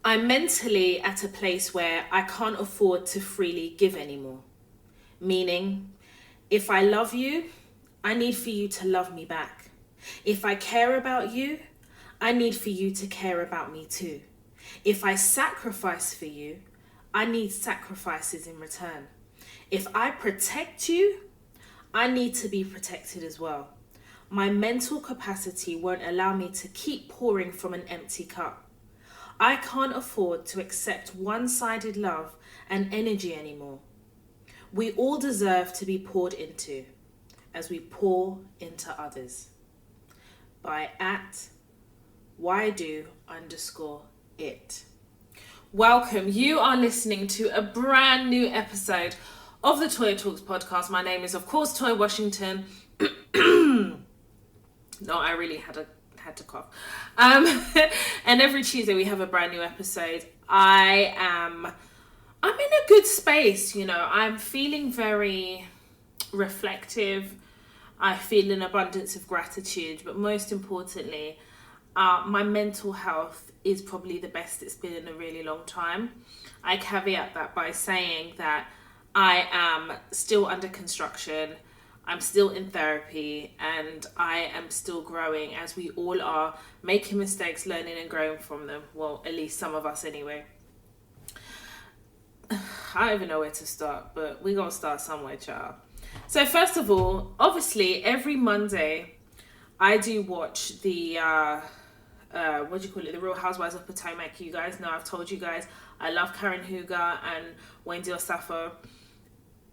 I'm mentally at a place where I can't afford to freely give anymore. Meaning, if I love you, I need for you to love me back. If I care about you, I need for you to care about me too. If I sacrifice for you, I need sacrifices in return. If I protect you, I need to be protected as well. My mental capacity won't allow me to keep pouring from an empty cup. I can't afford to accept one-sided love and energy anymore. We all deserve to be poured into as we pour into others. By @YDo_it. Welcome. You are listening to a brand new episode of the Toy Talks podcast. My name is, of course, Toy Washington. No, I really had to cough. And every Tuesday we have a brand new episode. I'm in a good space, you know. I'm feeling very reflective. I feel an abundance of gratitude, but most importantly, my mental health is probably the best it's been in a really long time. I caveat that by saying that I am still under construction. I'm still in therapy, and I am still growing, as we all are, making mistakes, learning and growing from them. Well, at least some of us anyway. I don't even know where to start, but we're going to start somewhere, child. So first of all, obviously, every Monday, I do watch the, the Real Housewives of Potomac. You guys know, I've told you guys, I love Karen Huger and Wendy Osafo.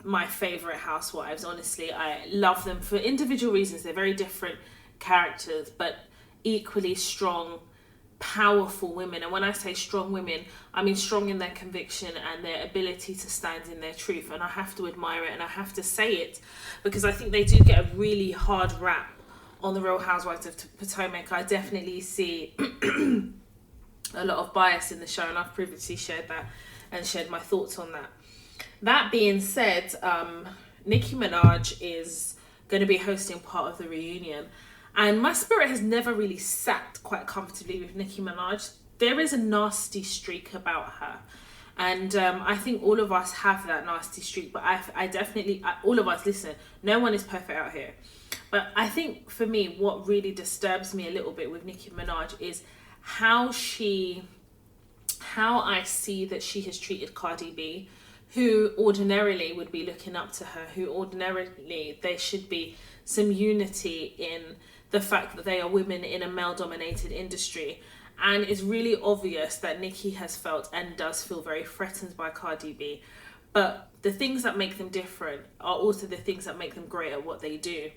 My favorite housewives, honestly. I love them for individual reasons. They're very different characters, but equally strong, powerful women. And when I say strong women, I mean strong in their conviction and their ability to stand in their truth. And I have to admire it, and I have to say it, because I think they do get a really hard rap on the Real Housewives of Potomac. I definitely see a lot of bias in the show, and I've previously shared that and shared my thoughts on that. That being said, Nicki Minaj is going to be hosting part of the reunion, and my spirit has never really sat quite comfortably with Nicki Minaj. There is a nasty streak about her, and I think all of us have that nasty streak, but I definitely, all of us, listen, no one is perfect out here, but I think for me, what really disturbs me a little bit with Nicki Minaj is how I see that she has treated Cardi B, who ordinarily would be looking up to her, who ordinarily there should be some unity in the fact that they are women in a male-dominated industry. And it's really obvious that Nicki has felt and does feel very threatened by Cardi B. But the things that make them different are also the things that make them great at what they do.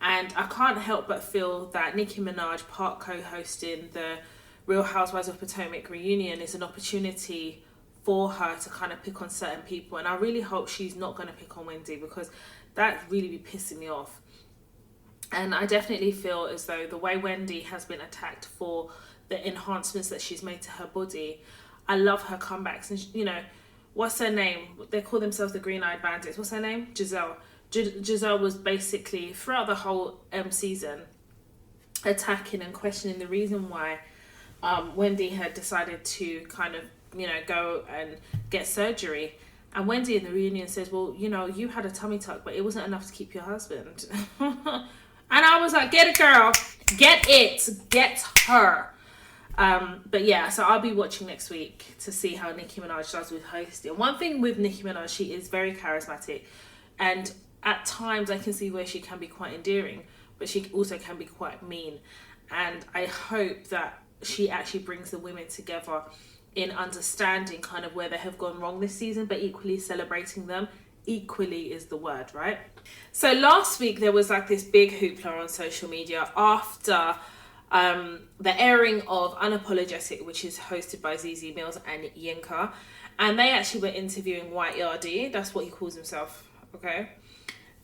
And I can't help but feel that Nicki Minaj part co-hosting the Real Housewives of Potomac reunion is an opportunity for her to kind of pick on certain people. And I really hope she's not going to pick on Wendy, because that really be pissing me off. And I definitely feel as though the way Wendy has been attacked for the enhancements that she's made to her body, I love her comebacks. And, you know, what's her name? They call themselves the Green-Eyed Bandits. What's her name? Giselle. Giselle was basically, throughout the whole season, attacking and questioning the reason why Wendy had decided to kind of, you know, go and get surgery. And Wendy in the reunion says, well, you know, you had a tummy tuck, but it wasn't enough to keep your husband. And I was like, get it, girl. Get it. Get her. But yeah, so I'll be watching next week to see how Nicki Minaj does with hosting. One thing with Nicki Minaj, she is very charismatic. And at times I can see where she can be quite endearing, but she also can be quite mean. And I hope that she actually brings the women together in understanding kind of where they have gone wrong this season, but equally celebrating them. Equally is the word, right? So last week there was like this big hoopla on social media after the airing of Unapologetic, which is hosted by ZZ Mills and Yinka, and they actually were interviewing White Yardie. That's what he calls himself, okay?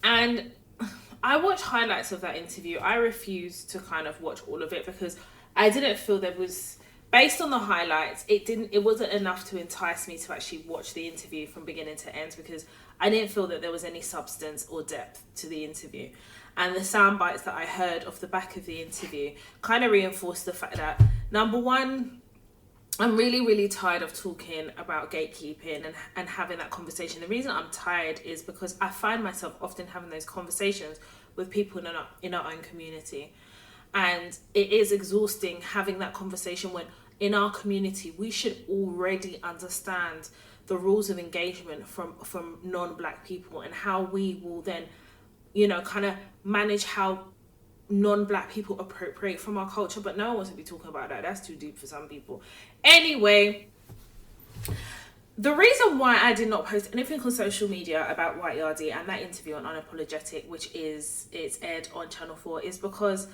And I watched highlights of that interview. I refused to kind of watch all of it because I didn't feel there was, based on the highlights, it wasn't enough to entice me to actually watch the interview from beginning to end, because I didn't feel that there was any substance or depth to the interview. And the sound bites that I heard off the back of the interview kind of reinforced the fact that, number one, I'm really, really tired of talking about gatekeeping and having that conversation. The reason I'm tired is because I find myself often having those conversations with people in our own community. And it is exhausting having that conversation when in our community we should already understand the rules of engagement from non-black people, and how we will then, kind of manage how non-black people appropriate from our culture. But no one wants to be talking about that. That's too deep for some people. Anyway, the reason why I did not post anything on social media about White Yardie and that interview on Unapologetic, it's aired on Channel 4, is because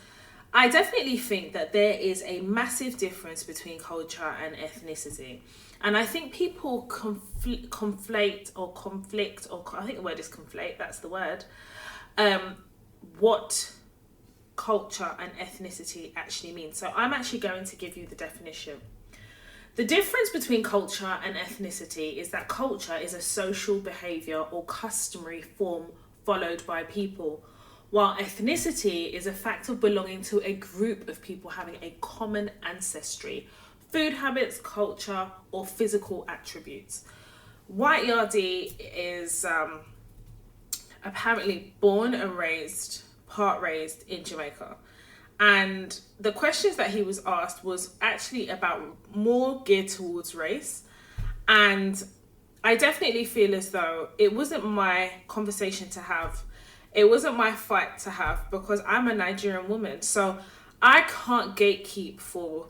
I definitely think that there is a massive difference between culture and ethnicity. And I think people conflate, or I think the word is conflate, that's the word, what culture and ethnicity actually means. So I'm actually going to give you the definition. The difference between culture and ethnicity is that culture is a social behaviour or customary form followed by people, while ethnicity is a fact of belonging to a group of people having a common ancestry, food habits, culture, or physical attributes. White Yardie is apparently born and part raised in Jamaica. And the questions that he was asked was actually about more geared towards race. And I definitely feel as though it wasn't my conversation to have. It wasn't my fight to have, because I'm a Nigerian woman. So I can't gatekeep for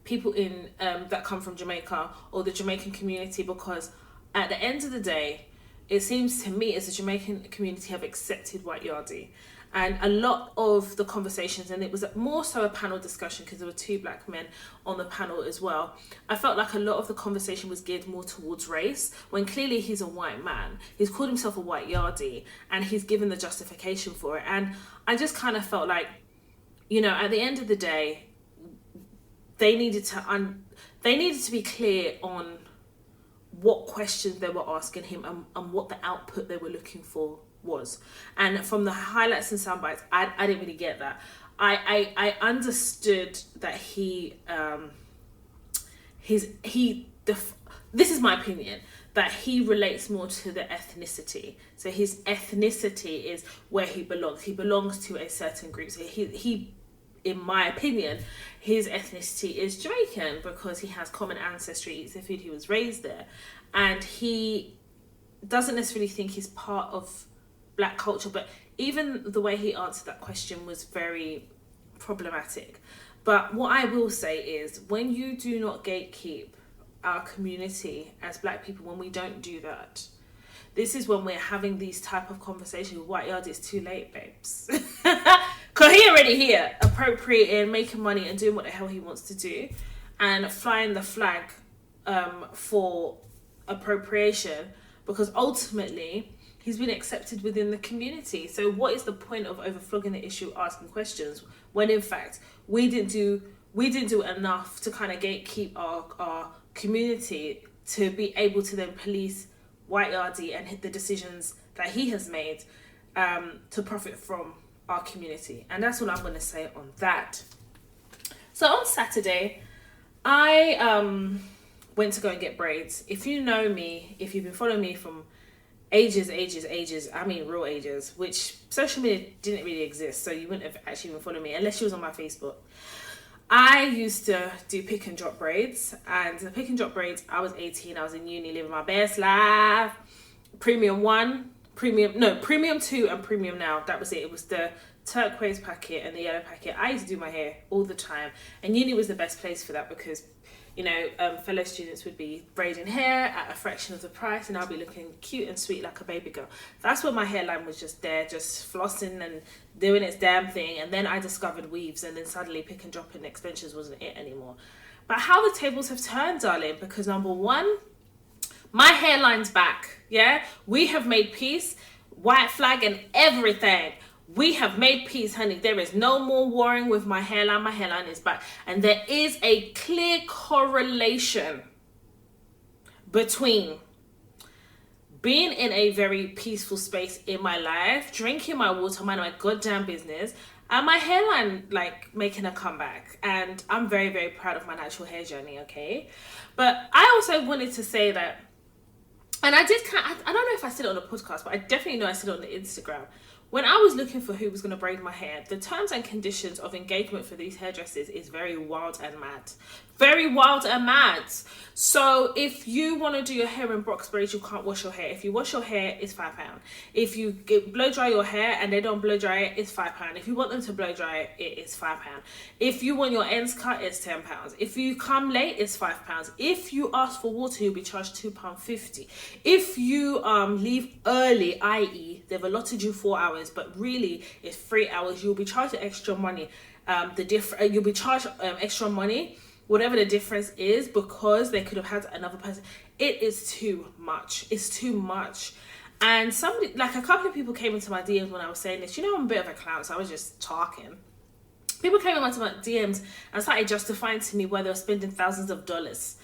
people in that come from Jamaica or the Jamaican community, because at the end of the day, it seems to me as the Jamaican community have accepted White Yardie. And a lot of the conversations, and it was more so a panel discussion because there were 2 black men on the panel as well. I felt like a lot of the conversation was geared more towards race, when clearly he's a white man. He's called himself a White Yardie and he's given the justification for it. And I just kind of felt like, at the end of the day, they needed to be clear on what questions they were asking him and what the output they were looking for was. And from the highlights and sound bites, I didn't really get that. I understood that this is my opinion, that he relates more to the ethnicity. So his ethnicity is where he belongs. He belongs to a certain group. So he in my opinion, his ethnicity is Jamaican because he has common ancestry, eats the food, he was raised there. And he doesn't necessarily think he's part of black culture, but even the way he answered that question was very problematic. But what I will say is, when you do not gatekeep our community as black people, when we don't do that, this is when we're having these type of conversations with White Yardie. It's too late, babes. Because he already here, appropriating, making money and doing what the hell he wants to do, and flying the flag for appropriation, because ultimately he's been accepted within the community. So what is the point of overflogging the issue, asking questions, when in fact we didn't do enough to kind of gatekeep our community to be able to then police White Yardie and the decisions that he has made to profit from our community. And that's all I'm going to say on that. So on Saturday, I went to go and get braids. If you know me, if you've been following me from ages, I mean real ages, which social media didn't really exist, so you wouldn't have actually been following me unless you was on my Facebook. I used to do pick and drop braids, and the pick and drop braids, I was 18, I was in uni, living my best life. Premium 2 and Premium Now, that was it. It was the turquoise packet and the yellow packet. I used to do my hair all the time, and uni was the best place for that because, fellow students would be braiding hair at a fraction of the price, and I'll be looking cute and sweet like a baby girl. That's when my hairline was just there, just flossing and doing its damn thing. And then I discovered weaves, and then suddenly pick and dropping extensions wasn't it anymore. But how the tables have turned, darling, because number one, my hairline's back. Yeah, we have made peace, white flag and everything. We have made peace, honey. There is no more warring with my hairline. My hairline is back. And there is a clear correlation between being in a very peaceful space in my life, drinking my water, minding my goddamn business, And my hairline, like, making a comeback. And I'm very, very proud of my natural hair journey, okay? But I also wanted to say that, and I don't know if I said it on the podcast, but I definitely know I said it on the Instagram. When I was looking for who was going to braid my hair, the terms and conditions of engagement for these hairdressers is very wild and mad. Very wild and mad. So if you want to do your hair in box braids, you can't wash your hair. If you wash your hair, it's £5. If you blow dry your hair and they don't blow dry it, it's £5. If you want them to blow dry it, it's £5. If you want your ends cut, it's £10. If you come late, it's £5. If you ask for water, you'll be charged £2.50. If you leave early, i.e. they've allotted you 4 hours, but really it's 3 hours, you'll be charged extra money. You'll be charged extra money, whatever the difference is, because they could have had another person. It is too much. It's too much. And somebody, like a couple of people came into my DMs when I was saying this. You know, I'm a bit of a clown, so I was just talking. People came into my DMs and started justifying to me why they were spending thousands of dollars,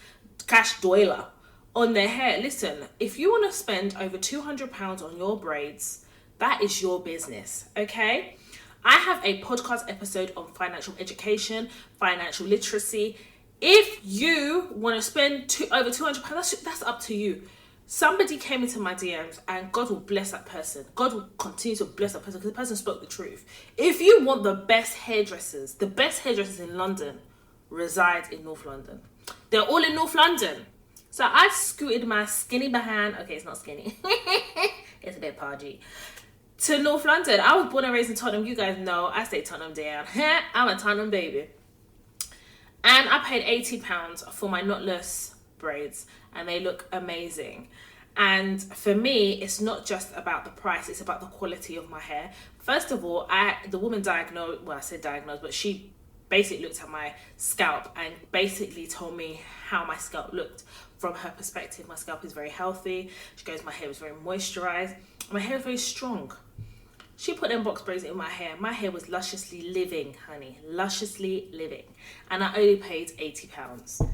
cash doiler, on their hair. Listen, if you want to spend over £200 on your braids, that is your business, okay? I have a podcast episode on financial education, financial literacy. If you want to spend over £200, that's up to you. Somebody came into my DMs, and God will bless that person. God will continue to bless that person because the person spoke the truth. If you want the best hairdressers in London reside in North London. They're all in North London. So I scooted my skinny behind. Okay, it's not skinny. It's a bit podgy. To North London. I was born and raised in Tottenham. You guys know I stay Tottenham down. I'm a Tottenham baby. And I paid £80 for my knotless braids, and they look amazing. And for me, it's not just about the price, it's about the quality of my hair. First of all, the woman diagnosed, well, I said diagnosed, but she basically looked at my scalp and basically told me how my scalp looked from her perspective. My scalp is very healthy. She goes, my hair was very moisturized. My hair is very strong. She put them box braids in my hair. My hair was lusciously living, honey. Lusciously living. And I only paid £80.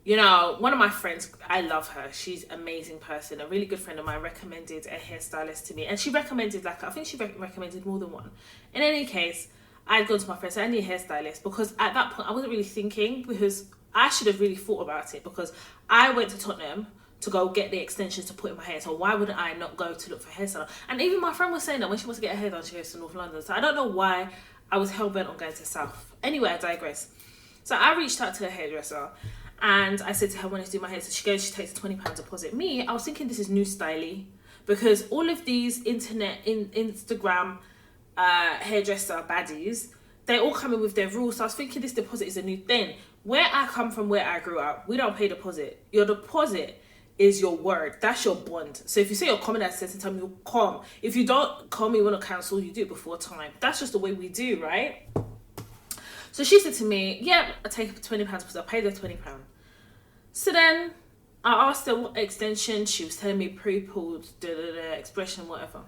You know, one of my friends, I love her. She's an amazing person. A really good friend of mine recommended a hairstylist to me. And she recommended, I think she recommended more than one. In any case, I'd gone to my friend, so I need a hairstylist. Because at that point, I wasn't really thinking, because I should have really thought about it. Because I went to Tottenham to go get the extensions to put in my hair. So why wouldn't I not go to look for a hairstyle? And even my friend was saying that when she wants to get her hair done, she goes to North London. So I don't know why I was hell-bent on going to South. Anyway, I digress. So I reached out to a hairdresser and I said to her, when I do my hair, so she goes, she takes a £20 deposit. Me, I was thinking this is new styly, because all of these Instagram hairdresser baddies, they all come in with their rules. So I was thinking this deposit is a new thing. Where I come from, where I grew up, we don't pay deposit. Your deposit is your word. That's your bond. So if you say you're coming at a certain time, you'll come. If you don't come, you want to cancel, you do it before time. That's just the way we do, right? So she said to me, yeah, I take £20 because I paid her £20. So then I asked her what extension. She was telling me pre-pulled, expression, whatever.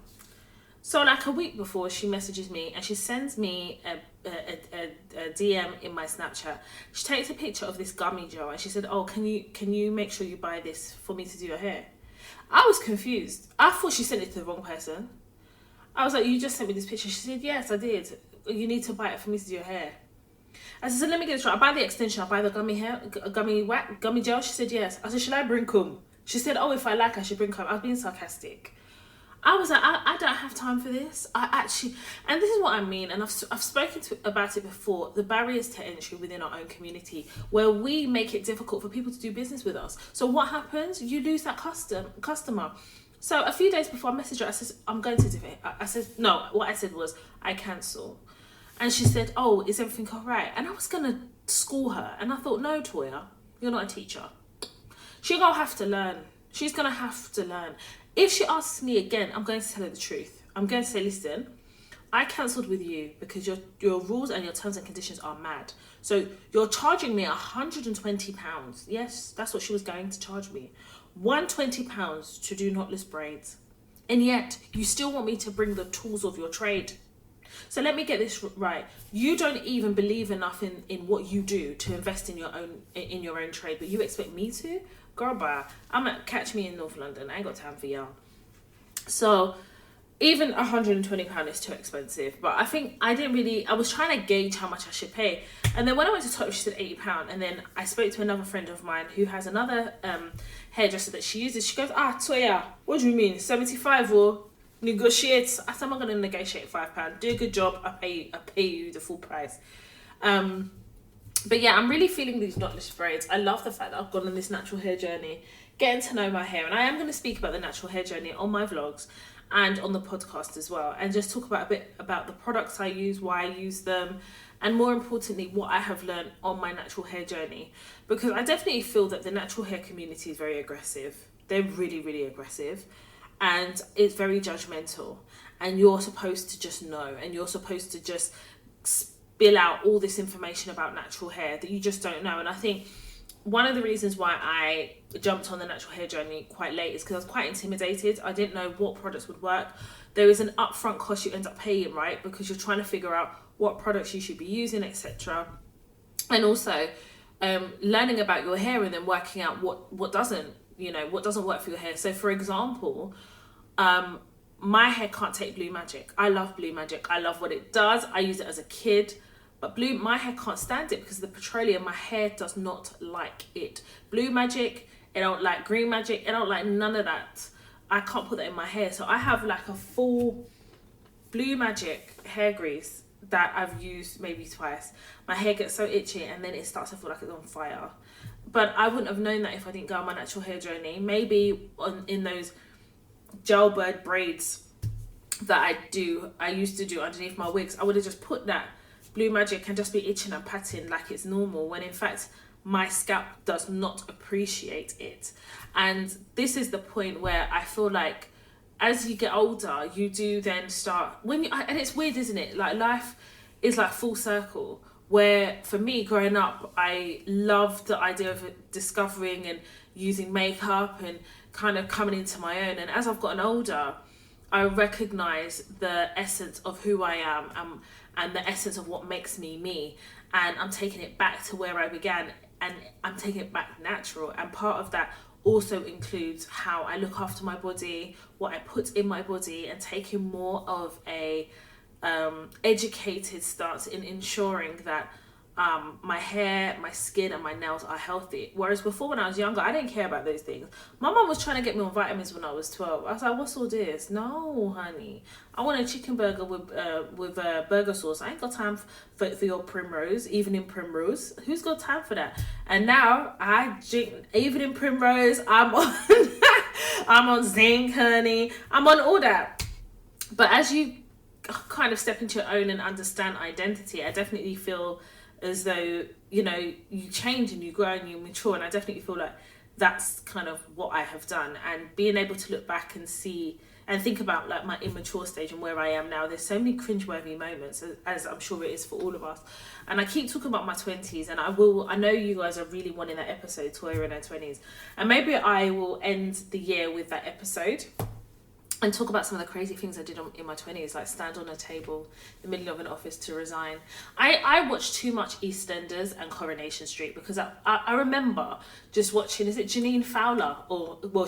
So like a week before, she messages me and she sends me a DM in my Snapchat. She takes a picture of this gummy gel and she said, oh, can you make sure you buy this for me to do your hair? I was confused. I thought she sent it to the wrong person. I was like, you just sent me this picture. She said, yes, I did. You need to buy it for me to do your hair. I said, let me get this right. I buy the extension. I buy the gummy gel. She said, yes. I said, should I bring cum? She said, oh, if I like, I should bring cum. I was being sarcastic. I was like, I don't have time for this. And this is what I mean, and I've spoken about it before, the barriers to entry within our own community, where we make it difficult for people to do business with us. So what happens? You lose that customer. So a few days before I messaged her, I said, I'm going to do it. I said, no, what I said was, I cancel. And she said, oh, is everything all right? And I was going to school her. And I thought, no, Toya, you're not a teacher. She's going to have to learn. She's going to have to learn. If she asks me again, I'm going to tell her the truth. I'm going to say, listen, I cancelled with you because your rules and your terms and conditions are mad. So you're charging me £120. Yes, that's what she was going to charge me. £120 to do knotless braids. And yet, you still want me to bring the tools of your trade. So let me get this right. You don't even believe enough in what you do to invest in your own trade, but you expect me to? Girl, bye. Catch me in North London. I ain't got time for y'all. So even £120 is too expensive. But I think I was trying to gauge how much I should pay. And then when I went to Tottenham, she said £80. And then I spoke to another friend of mine who has another hairdresser that she uses. She goes, Toya, what do you mean? 75 or negotiate? I said, I'm not going to negotiate £5. Do a good job, I pay you the full price. But yeah, I'm really feeling these knotless braids. I love the fact that I've gone on this natural hair journey, getting to know my hair. And I am going to speak about the natural hair journey on my vlogs and on the podcast as well, and just talk about a bit about the products I use, why I use them, and more importantly, what I have learned on my natural hair journey. Because I definitely feel that the natural hair community is very aggressive. They're really, really aggressive, and it's very judgmental. And you're supposed to just know, and you're supposed to just spill out all this information about natural hair that you just don't know. And I think one of the reasons why I jumped on the natural hair journey quite late is because I was quite intimidated. I didn't know what products would work. There is an upfront cost you end up paying, right? Because you're trying to figure out what products you should be using, etc. And also learning about your hair and then working out what doesn't work for your hair. So for example, my hair can't take Blue Magic. I love Blue Magic. I love what it does. I used it as a kid. But my hair can't stand it because of the petroleum. My hair does not like it. Blue Magic, I don't like. Green Magic, I don't like none of that. I can't put that in my hair. So I have like a full Blue Magic hair grease that I've used maybe twice. My hair gets so itchy and then it starts to feel like it's on fire. But I wouldn't have known that if I didn't go on my natural hair journey. Maybe in those jailbird braids that I used to do underneath my wigs, I would have just put that Blue Magic and just be itching and patting like it's normal, when in fact my scalp does not appreciate it. And this is the point where I feel like as you get older, you do then start, and it's weird, isn't it? Like life is like full circle, where for me growing up, I loved the idea of discovering and using makeup and kind of coming into my own. And as I've gotten older, I recognize the essence of who I am and the essence of what makes me me. And I'm taking it back to where I began, and I'm taking it back natural. And part of that also includes how I look after my body, what I put in my body, and taking more of a educated stance in ensuring that my hair, my skin and my nails are healthy. Whereas before, when I was younger, I didn't care about those things. My mum was trying to get me on vitamins when I was 12. I was like, what's all this? No, honey. I want a chicken burger with burger sauce. I ain't got time for your Primrose, evening Primrose. Who's got time for that? And now I drink evening Primrose. I'm on I'm on zinc, honey. I'm on all that. But as you kind of step into your own and understand identity, I definitely feel as though, you change and you grow and you mature. And I definitely feel like that's kind of what I have done. And being able to look back and see and think about like my immature stage and where I am now, there's so many cringeworthy moments, as I'm sure it is for all of us. And I keep talking about my 20s, and I know you guys are really wanting that episode, Toya in her 20s. And maybe I will end the year with that episode and talk about some of the crazy things I did in my 20s, like stand on a table in the middle of an office to resign. I watched too much EastEnders and Coronation Street, because I remember just watching, is it Janine Fowler?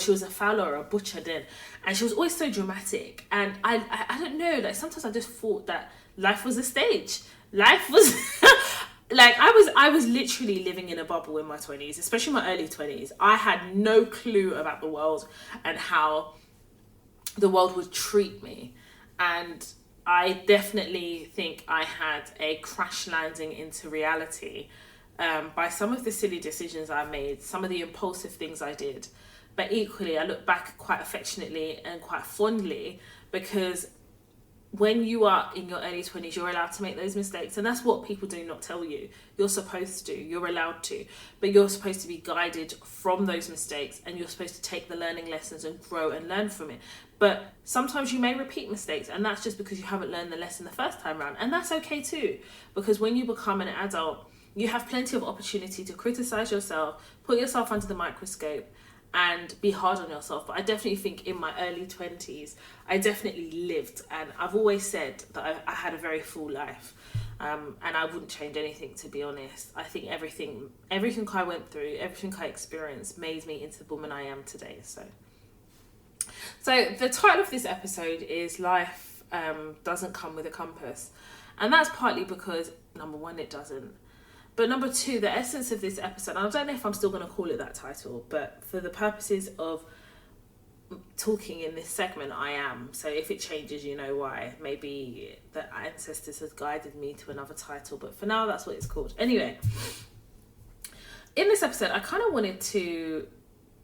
She was a Fowler or a Butcher then. And she was always so dramatic. And I don't know, like sometimes I just thought that life was a stage. Life was... like I was literally living in a bubble in my 20s, especially my early 20s. I had no clue about the world and how the world would treat me. And I definitely think I had a crash landing into reality by some of the silly decisions I made, some of the impulsive things I did. But equally, I look back quite affectionately and quite fondly, because when you are in your early 20s, you're allowed to make those mistakes. And that's what people do not tell you. You're supposed to, you're allowed to, but you're supposed to be guided from those mistakes, and you're supposed to take the learning lessons and grow and learn from it. But sometimes you may repeat mistakes, and that's just because you haven't learned the lesson the first time around. And that's okay too, because when you become an adult, you have plenty of opportunity to criticize yourself, put yourself under the microscope, and be hard on yourself. But I definitely think in my early 20s, I definitely lived, and I've always said that I had a very full life, and I wouldn't change anything, to be honest. I think everything I went through, everything I experienced made me into the woman I am today. So So the title of this episode is Life Doesn't Come with a Compass. And that's partly because, number one, it doesn't. But number two, the essence of this episode, and I don't know if I'm still going to call it that title, but for the purposes of talking in this segment, I am. So if it changes, you know why. Maybe the ancestors has guided me to another title, but for now, that's what it's called. Anyway, in this episode, I kind of wanted to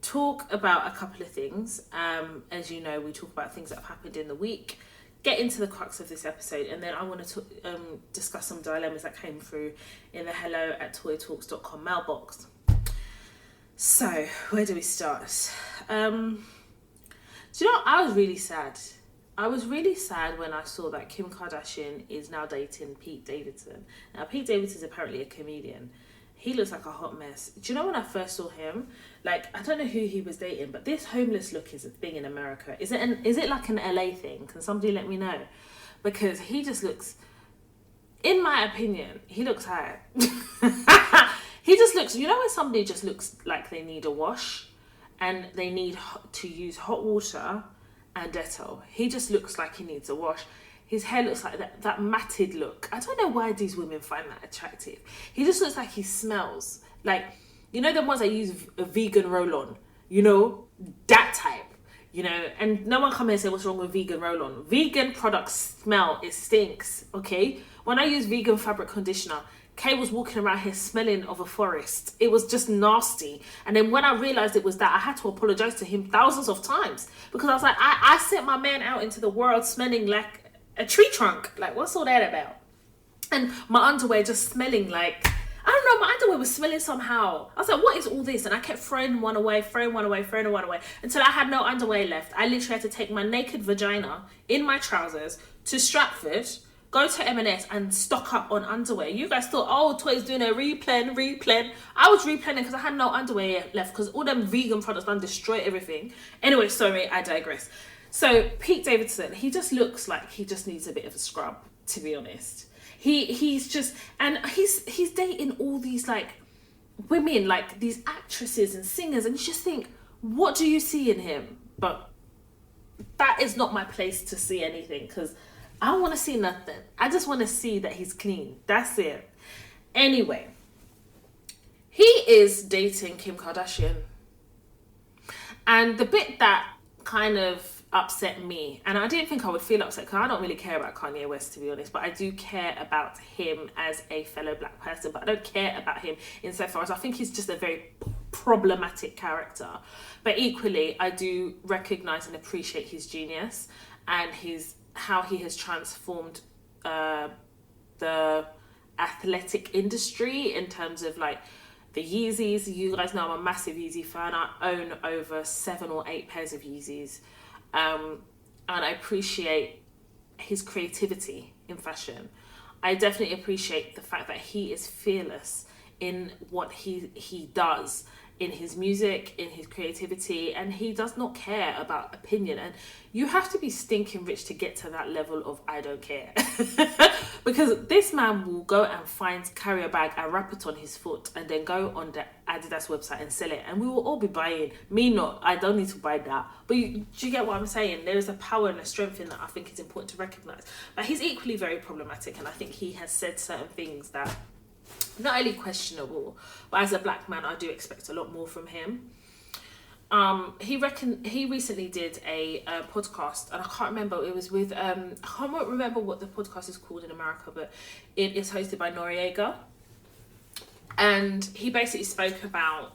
talk about a couple of things. As you know, we talk about things that have happened in the week, get into the crux of this episode, and then I want to discuss some dilemmas that came through in the hello@toytalks.com mailbox. So, where do we start? Do you know, I was really sad. I was really sad when I saw that Kim Kardashian is now dating Pete Davidson. Now, Pete Davidson is apparently a comedian. He looks like a hot mess. Do you know when I first saw him? Like, I don't know who he was dating, but this homeless look is a thing in America. Is it like an LA thing? Can somebody let me know? Because he just looks, in my opinion, he looks hot. He just looks, you know when somebody just looks like they need a wash and they need to use hot water and Dettol? He just looks like he needs a wash. His hair looks like that matted look. I don't know why these women find that attractive. He just looks like he smells. Like, you know the ones that use a vegan roll-on? You know, that type. You know, and no one come here and say what's wrong with vegan roll-on. Vegan products smell, it stinks, okay? When I use vegan fabric conditioner, Kay was walking around here smelling of a forest. It was just nasty. And then when I realised it was that, I had to apologise to him thousands of times. Because I was like, I sent my man out into the world smelling like a tree trunk. Like, what's all that about? And my underwear just smelling like, I don't know, my underwear was smelling somehow. I was like, what is all this? And I kept throwing one away, until I had no underwear left. I literally had to take my naked vagina in my trousers to Stratford, go to M&S and stock up on underwear. You guys thought, oh, Toy's doing a replen. I was replenning because I had no underwear left because all them vegan products done destroy everything. Anyway, sorry, I digress. So Pete Davidson, he just looks like he just needs a bit of a scrub, to be honest. He's just, and he's dating all these like women, like these actresses and singers, and you just think, what do you see in him? But that is not my place to see anything, because I don't want to see nothing. I just want to see that he's clean. That's it. Anyway, he is dating Kim Kardashian. And the bit that kind of upset me, and I didn't think I would feel upset because I don't really care about Kanye West, to be honest, but I do care about him as a fellow black person, but I don't care about him insofar as I think he's just a very problematic character. But equally, I do recognise and appreciate his genius and how he has transformed the athletic industry in terms of like the Yeezys. You guys know I'm a massive Yeezy fan. I own over 7 or 8 pairs of Yeezys. And I appreciate his creativity in fashion. I definitely appreciate the fact that he is fearless in what he does, in his music, in his creativity, and he does not care about opinion. And you have to be stinking rich to get to that level of I don't care. Because this man will go and carry a bag and wrap it on his foot and then go on the Adidas website and sell it, and we will all be buying. Me not, I don't need to buy that. But do you get what I'm saying? There is a power and a strength in that I think is important to recognise. But he's equally very problematic, and I think he has said certain things that not only questionable, but as a black man, I do expect a lot more from him. He recently did a podcast, and I can't remember, it was with I can't remember what the podcast is called in America, but it is hosted by Noriega, and he basically spoke about.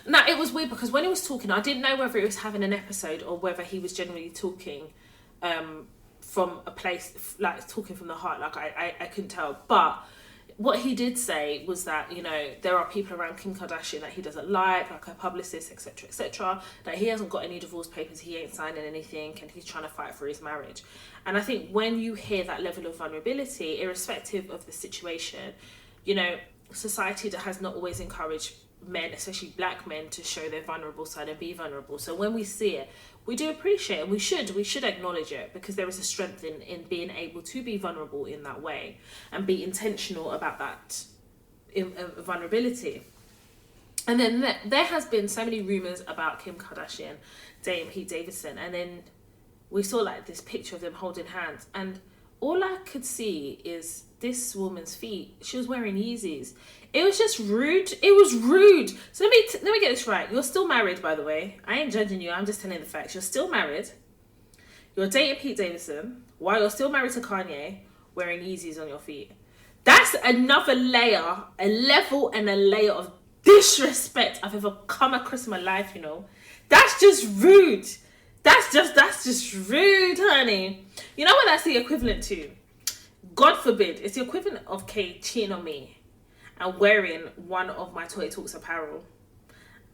Now it was weird because when he was talking, I didn't know whether he was having an episode or whether he was generally talking from a place, like talking from the heart. Like I couldn't tell, but what he did say was that, you know, there are people around Kim Kardashian that he doesn't like her publicist, etc., that he hasn't got any divorce papers, he ain't signing anything, and he's trying to fight for his marriage. And I think when you hear that level of vulnerability, irrespective of the situation, you know, society that has not always encouraged men, especially black men, to show their vulnerable side and be vulnerable. So when we see it, we do appreciate it, and we should acknowledge it, because there is a strength in being able to be vulnerable in that way and be intentional about that vulnerability. And then there has been so many rumors about Kim Kardashian dating Pete Davidson, and then we saw like this picture of them holding hands, and all I could see is this woman's feet. She was wearing Yeezys. It was just rude. It was rude. So let me get this right. You're still married, by the way. I ain't judging you. I'm just telling the facts. You're still married. You're dating Pete Davidson while you're still married to Kanye, wearing Yeezys on your feet. That's another layer, a level and a layer of disrespect I've ever come across in my life, you know. That's just rude. That's just rude, honey. You know what that's the equivalent to? God forbid, it's the equivalent of Kay cheating on me and wearing one of my Toy Talks apparel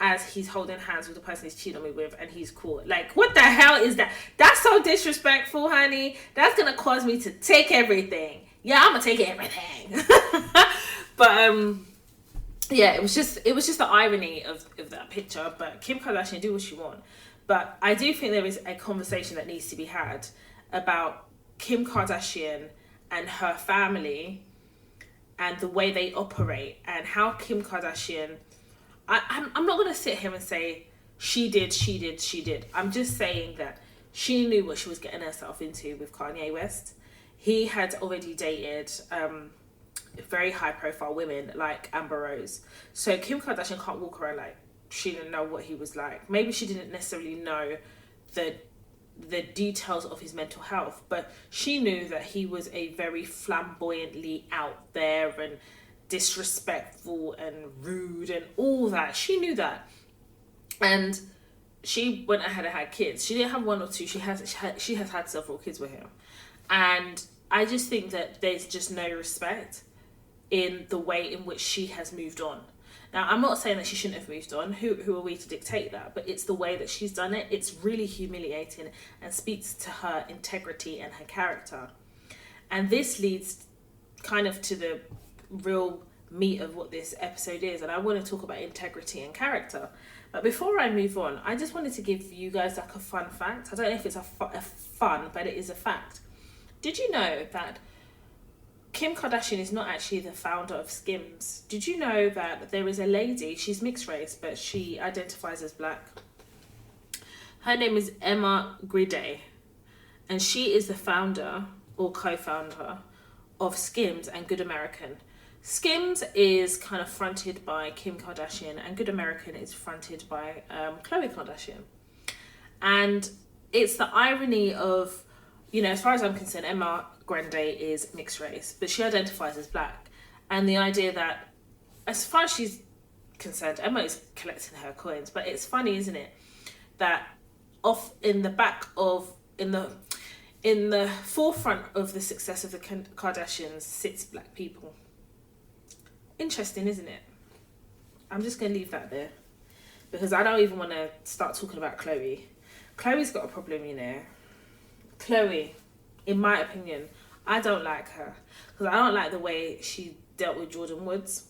as he's holding hands with the person he's cheating on me with, and he's cool. Like, what the hell is that? That's so disrespectful, honey. That's gonna cause me to take everything. Yeah, I'm gonna take everything. But yeah, it was just the irony of that picture. But Kim Kardashian, do what you want. But I do think there is a conversation that needs to be had about Kim Kardashian and her family and the way they operate, and how Kim Kardashian, I'm not going to sit here and say she did. I'm just saying that she knew what she was getting herself into with Kanye West. He had already dated very high profile women like Amber Rose. So Kim Kardashian can't walk around like she didn't know what he was like. Maybe she didn't necessarily know the details of his mental health, but she knew that he was a very flamboyantly out there and disrespectful and rude and all that. She knew that, and she went ahead and had kids. She didn't have one or two. She has had several kids with him, and I just think that there's just no respect in the way in which she has moved on. Now, I'm not saying that she shouldn't have moved on. Who are we to dictate that? But it's the way that she's done it. It's really humiliating and speaks to her integrity and her character. And this leads kind of to the real meat of what this episode is. And I want to talk about integrity and character. But before I move on, I just wanted to give you guys like a fun fact. I don't know if it's a fun, but it is a fact. Did you know that Kim Kardashian is not actually the founder of Skims? Did you know that there is a lady, she's mixed race, but she identifies as black? Her name is Emma Gride, and she is the founder or co-founder of Skims and Good American. Skims is kind of fronted by Kim Kardashian, and Good American is fronted by Khloe Kardashian. And it's the irony of, you know, as far as I'm concerned, Emma Grande is mixed race, but she identifies as black. And the idea that, as far as she's concerned, Emma is collecting her coins. But it's funny, isn't it, that off in the back of, in the forefront of the success of the Kardashians sits black people. Interesting, isn't it? I'm just going to leave that there, because I don't even want to start talking about Khloe. Khloe's got a problem, you know. Khloe, in my opinion, I don't like her, because I don't like the way she dealt with Jordan Woods.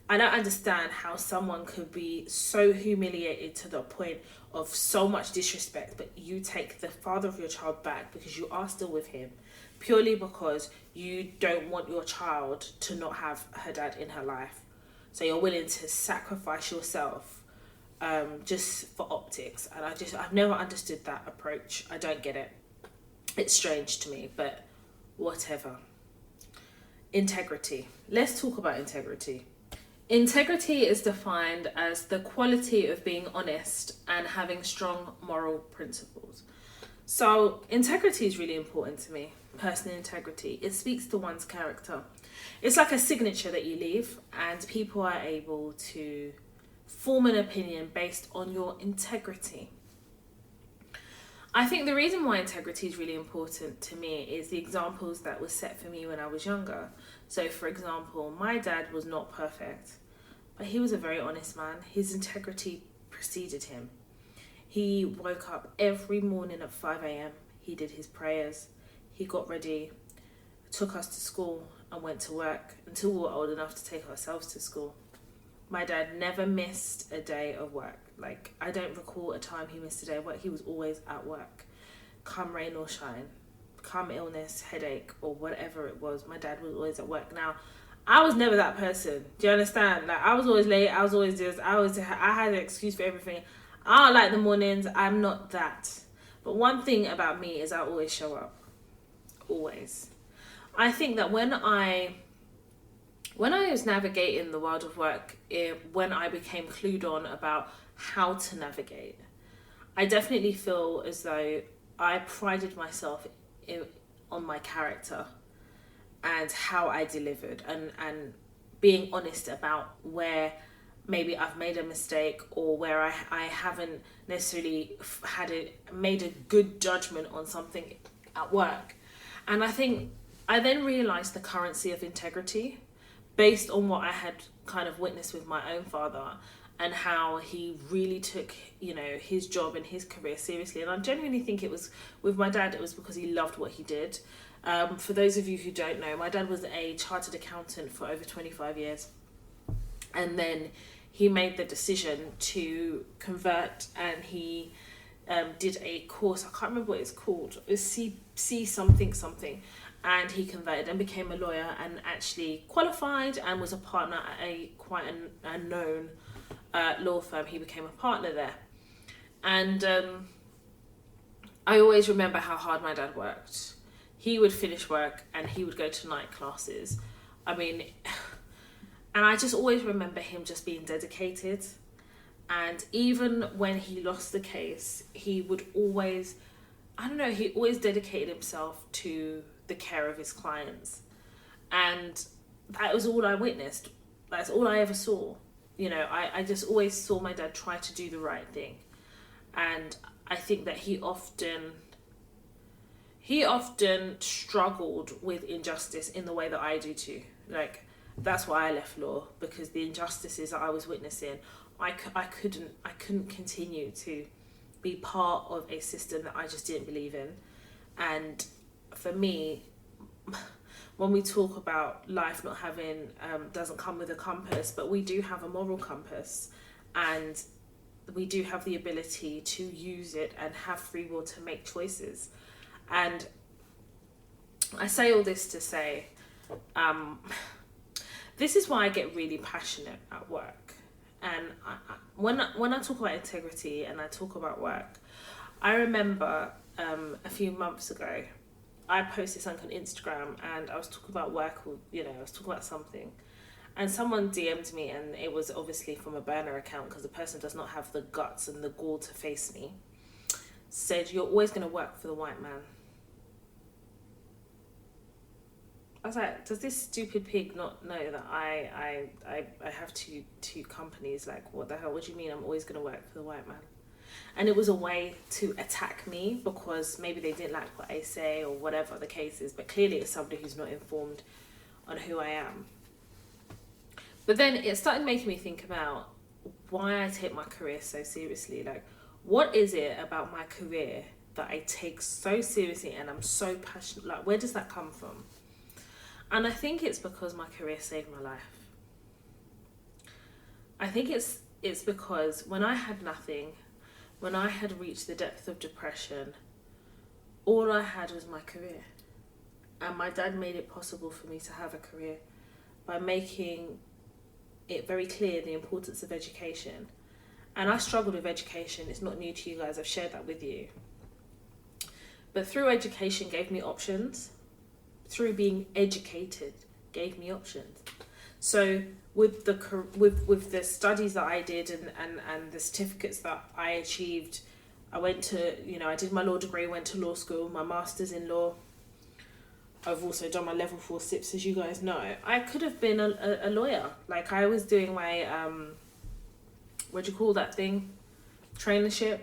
I don't understand how someone could be so humiliated to the point of so much disrespect, but you take the father of your child back because you are still with him, purely because you don't want your child to not have her dad in her life. So you're willing to sacrifice yourself just for optics. And I've never understood that approach. I don't get it. It's strange to me, but whatever. Integrity. Let's talk about integrity. Integrity is defined as the quality of being honest and having strong moral principles. So integrity is really important to me. Personal integrity. It speaks to one's character. It's like a signature that you leave, and people are able to form an opinion based on your integrity. I think the reason why integrity is really important to me is the examples that were set for me when I was younger. So, for example, my dad was not perfect, but he was a very honest man. His integrity preceded him. He woke up every morning at 5 a.m. He did his prayers. He got ready, took us to school, and went to work until we were old enough to take ourselves to school. My dad never missed a day of work. Like, I don't recall a time he missed a day of work. He was always at work. Come rain or shine, come illness, headache, or whatever it was, my dad was always at work. Now, I was never that person. Do you understand? Like, I was always late. I was always this. I had an excuse for everything. I don't like the mornings. I'm not that. But one thing about me is I always show up. Always. I think that when I was navigating the world of work, when I became clued on about how to navigate, I definitely feel as though I prided myself on my character and how I delivered, and being honest about where maybe I've made a mistake, or where I haven't necessarily made a good judgment on something at work. And I think I then realised the currency of integrity based on what I had kind of witnessed with my own father, and how he really took, his job and his career seriously. And I genuinely think it was, with my dad, it was because he loved what he did. For those of you who don't know, my dad was a chartered accountant for over 25 years. And then he made the decision to convert, and he did a course, I can't remember what it's called, it was C something, and he converted and became a lawyer, and actually qualified and was a partner at quite a known law firm. He became a partner there. And I always remember how hard my dad worked. He would finish work and he would go to night classes. I mean, and I just always remember him just being dedicated. And even when he lost the case, he would always, he always dedicated himself to the care of his clients. And that was all I witnessed. That's all I ever saw. I just always saw my dad try to do the right thing. And I think that he often struggled with injustice in the way that I do too. Like, that's why I left law, because the injustices that I was witnessing, I couldn't continue to be part of a system that I just didn't believe in. And for me, when we talk about life not having, doesn't come with a compass, but we do have a moral compass, and we do have the ability to use it and have free will to make choices. And I say all this to say, this is why I get really passionate at work. And when I talk about integrity and I talk about work, I remember a few months ago, I posted something on Instagram, and I was talking about work, I was talking about something, and someone DM'd me, and it was obviously from a burner account, because the person does not have the guts and the gall to face me, said, "You're always going to work for the white man." I was like, does this stupid pig not know that I have two companies? Like, what the hell? What do you mean I'm always going to work for the white man? And it was a way to attack me, because maybe they didn't like what I say, or whatever the case is. But clearly it's somebody who's not informed on who I am. But then it started making me think about why I take my career so seriously. Like, what is it about my career that I take so seriously and I'm so passionate? Like, where does that come from? And I think it's because my career saved my life. I think it's because when I had nothing, when I had reached the depth of depression, all I had was my career. And my dad made it possible for me to have a career by making it very clear the importance of education. And I struggled with education. It's not new to you guys. I've shared that with you. But through education gave me options. Through being educated gave me options. So with the studies that I did and the certificates that I achieved, I went to, I did my law degree, went to law school, my master's in law. I've also done my level 4 SIPs, as you guys know. I could have been a lawyer. Like, I was doing my, what do you call that thing? Trainership?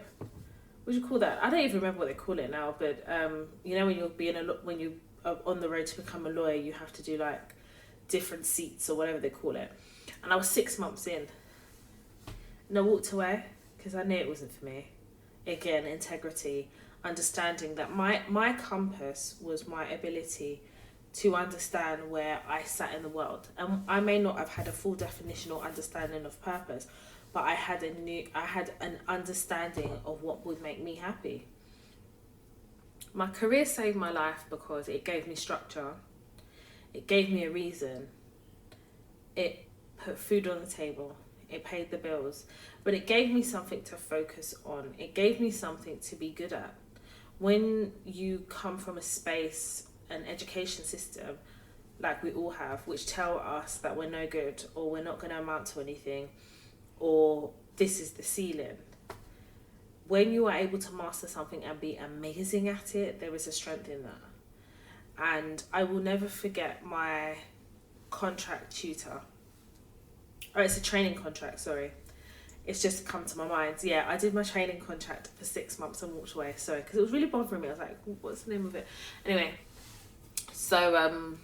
What do you call that? I don't even remember what they call it now, but when you are on the road to become a lawyer, you have to do like different seats or whatever they call it. And I was 6 months in, and I walked away because I knew it wasn't for me. Again, integrity, understanding that my compass was my ability to understand where I sat in the world. And I may not have had a full definition or understanding of purpose, but I had an understanding of what would make me happy. My career saved my life because it gave me structure. It gave me a reason. It put food on the table. It paid the bills. But it gave me something to focus on. It gave me something to be good at. When you come from a space, an education system, like we all have, which tell us that we're no good, or we're not going to amount to anything, or this is the ceiling. When you are able to master something and be amazing at it, there is a strength in that. And I will never forget my contract tutor. Oh, it's a training contract, sorry. It's just come to my mind. Yeah, I did my training contract for 6 months and walked away. Sorry, because it was really bothering me. I was like, what's the name of it? Anyway, so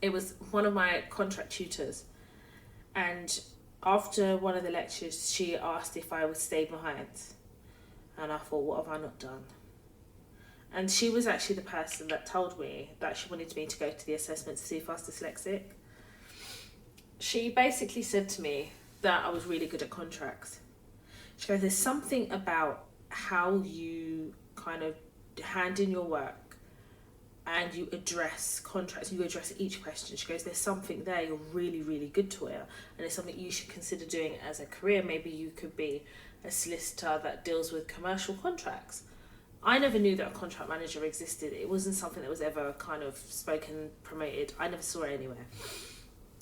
it was one of my contract tutors. And after one of the lectures, she asked if I would stay behind. And I thought, what have I not done? And she was actually the person that told me that she wanted me to go to the assessment to see if I was dyslexic. She basically said to me that I was really good at contracts. She goes, there's something about how you kind of hand in your work and you address contracts, you address each question. She goes, there's something there, you're really, really good to it. And it's something you should consider doing as a career. Maybe you could be a solicitor that deals with commercial contracts. I never knew that a contract manager existed. It wasn't something that was ever kind of spoken, promoted. I never saw it anywhere.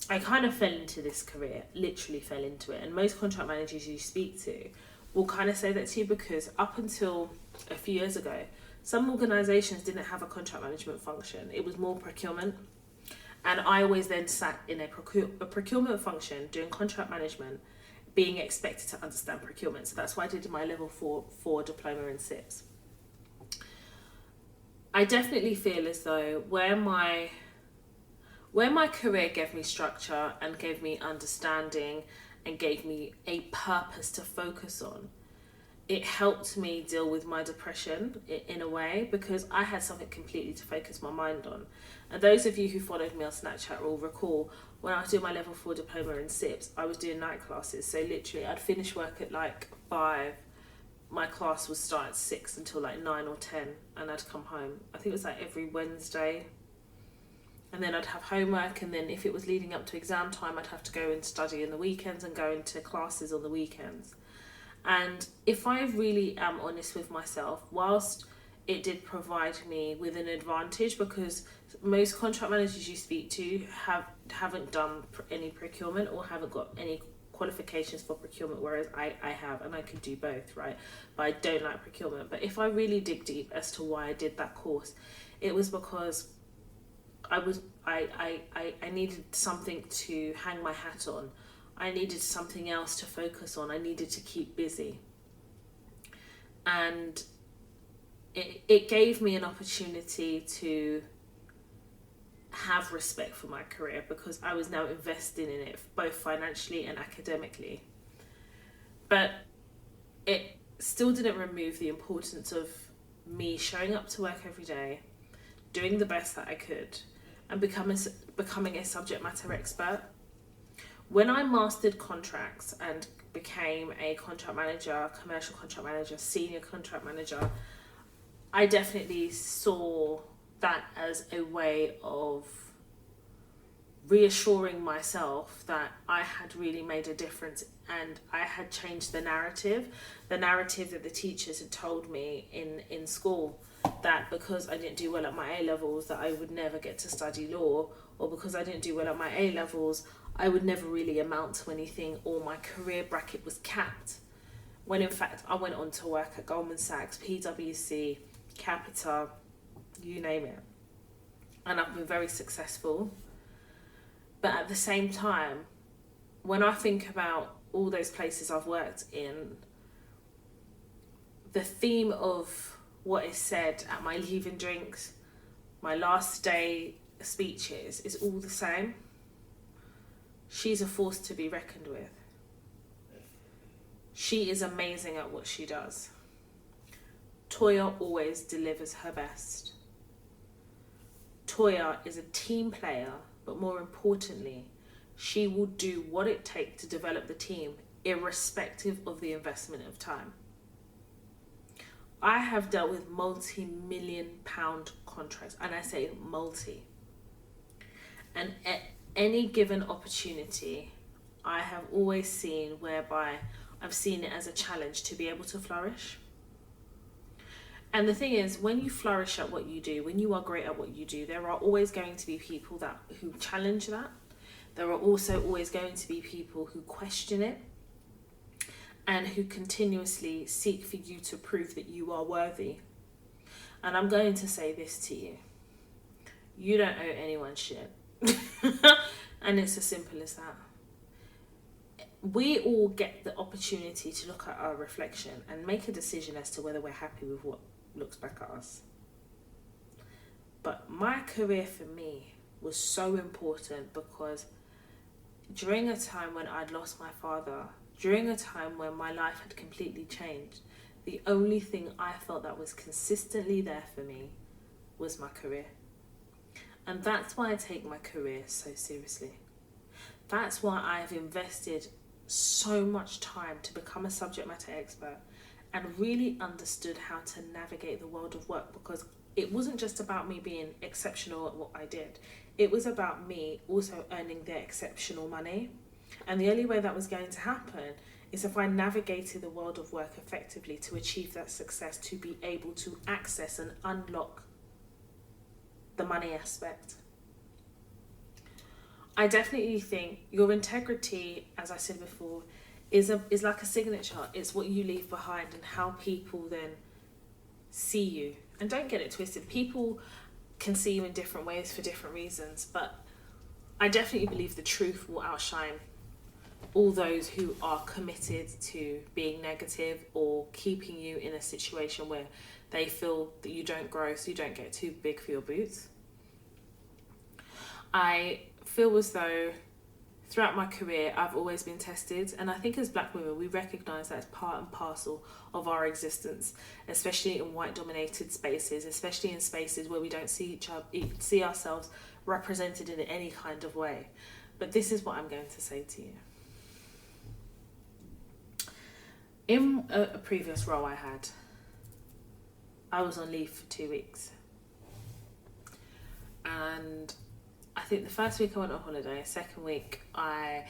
I kind of fell into this career, literally fell into it. And most contract managers you speak to will kind of say that to you, because up until a few years ago, some organisations didn't have a contract management function. It was more procurement. And I always then sat in a procurement function doing contract management, being expected to understand procurement. So that's why I did my level 4 diploma in SIPS. I definitely feel as though where my career gave me structure and gave me understanding and gave me a purpose to focus on, it helped me deal with my depression in a way, because I had something completely to focus my mind on. And those of you who followed me on Snapchat will recall when I was doing my level 4 diploma in SIPS, I was doing night classes. So literally I'd finish work at like 5. My class would start at 6 until like 9 or 10, and I'd come home. I think it was like every Wednesday. And then I'd have homework, and then if it was leading up to exam time, I'd have to go and study in the weekends and go into classes on the weekends. And if I really am honest with myself, whilst it did provide me with an advantage, because most contract managers you speak to haven't done any procurement or haven't got any qualifications for procurement, whereas I have, and I could do both, right? But I don't like procurement. But if I really dig deep as to why I did that course, it was because I needed something to hang my hat on. I needed something else to focus on. I needed to keep busy. And it gave me an opportunity to have respect for my career, because I was now investing in it, both financially and academically. But it still didn't remove the importance of me showing up to work every day, doing the best that I could, and becoming a subject matter expert. When I mastered contracts and became a contract manager, commercial contract manager, senior contract manager, I definitely saw that as a way of reassuring myself that I had really made a difference, and I had changed the narrative that the teachers had told me in school, that because I didn't do well at my A-levels that I would never get to study law, or because I didn't do well at my A-levels I would never really amount to anything, or my career bracket was capped. When in fact I went on to work at Goldman Sachs, PwC, Capita, you name it. And I've been very successful. But at the same time, when I think about all those places I've worked in, the theme of what is said at my leaving drinks, my last day speeches, is all the same. She's a force to be reckoned with. She is amazing at what she does. Toya always delivers her best. Toya is a team player, but more importantly, she will do what it takes to develop the team, irrespective of the investment of time. I have dealt with multi-million-pound contracts, and I say multi. And any given opportunity, I have always seen whereby I've seen it as a challenge to be able to flourish. And the thing is, when you flourish at what you do, when you are great at what you do, there are always going to be people who challenge that. There are also always going to be people who question it and who continuously seek for you to prove that you are worthy. And I'm going to say this to you. You don't owe anyone shit. And it's as simple as that. We all get the opportunity to look at our reflection and make a decision as to whether we're happy with what looks back at us. But my career for me was so important because during a time when I'd lost my father, during a time when my life had completely changed, the only thing I felt that was consistently there for me was my career. And that's why I take my career so seriously. That's why I've invested so much time to become a subject matter expert and really understood how to navigate the world of work, because it wasn't just about me being exceptional at what I did. It was about me also earning the exceptional money. And the only way that was going to happen is if I navigated the world of work effectively to achieve that success, to be able to access and unlock the money aspect. I definitely think your integrity, as I said before, is like a signature. It's what you leave behind and how people then see you. And don't get it twisted. People can see you in different ways for different reasons, but I definitely believe the truth will outshine all those who are committed to being negative or keeping you in a situation where they feel that you don't grow, so you don't get too big for your boots. I feel as though throughout my career I've always been tested, and I think as Black women we recognise that as part and parcel of our existence, especially in white dominated spaces, especially in spaces where we don't see ourselves represented in any kind of way. But this is what I'm going to say to you. In a previous role I was on leave for 2 weeks, and I think the first week I went on holiday, second week I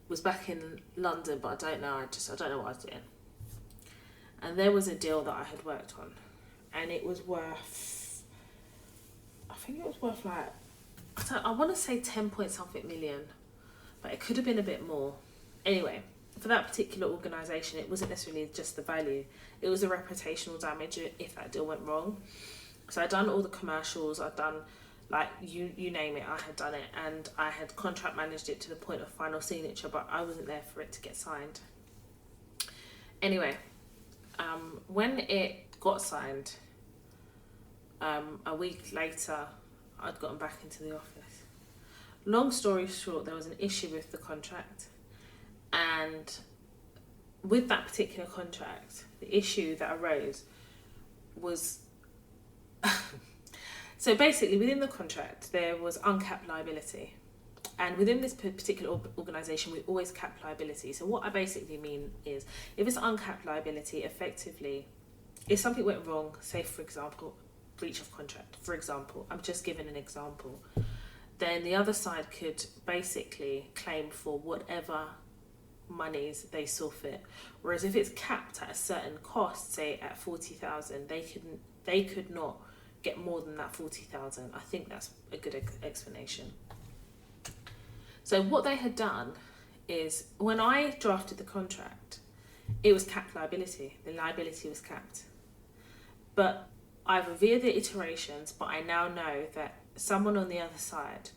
was back in London, but I don't know what I was doing. And there was a deal that I had worked on, and it was worth, like, I want to say 10 point something million, but it could have been a bit more. Anyway, for that particular organisation, it wasn't necessarily just the value, it was the reputational damage if that deal went wrong. So I'd done all the commercials, I'd done, like, you name it, I had done it, and I had contract managed it to the point of final signature, but I wasn't there for it to get signed. Anyway, when it got signed, a week later, I'd gotten back into the office. Long story short, there was an issue with the contract, and with that particular contract, the issue that arose was so basically within the contract there was uncapped liability, and within this particular organisation we always cap liability. So what I basically mean is, if it's uncapped liability, effectively if something went wrong, say for example breach of contract, for example, I'm just giving an example, then the other side could basically claim for whatever monies they saw fit. Whereas if it's capped at a certain cost, say at 40,000, they could not get more than that 40,000. I think that's a good explanation. So what they had done is, when I drafted the contract, it was capped liability. The liability was capped. But I've reviewed the iterations, but I now know that someone on the other side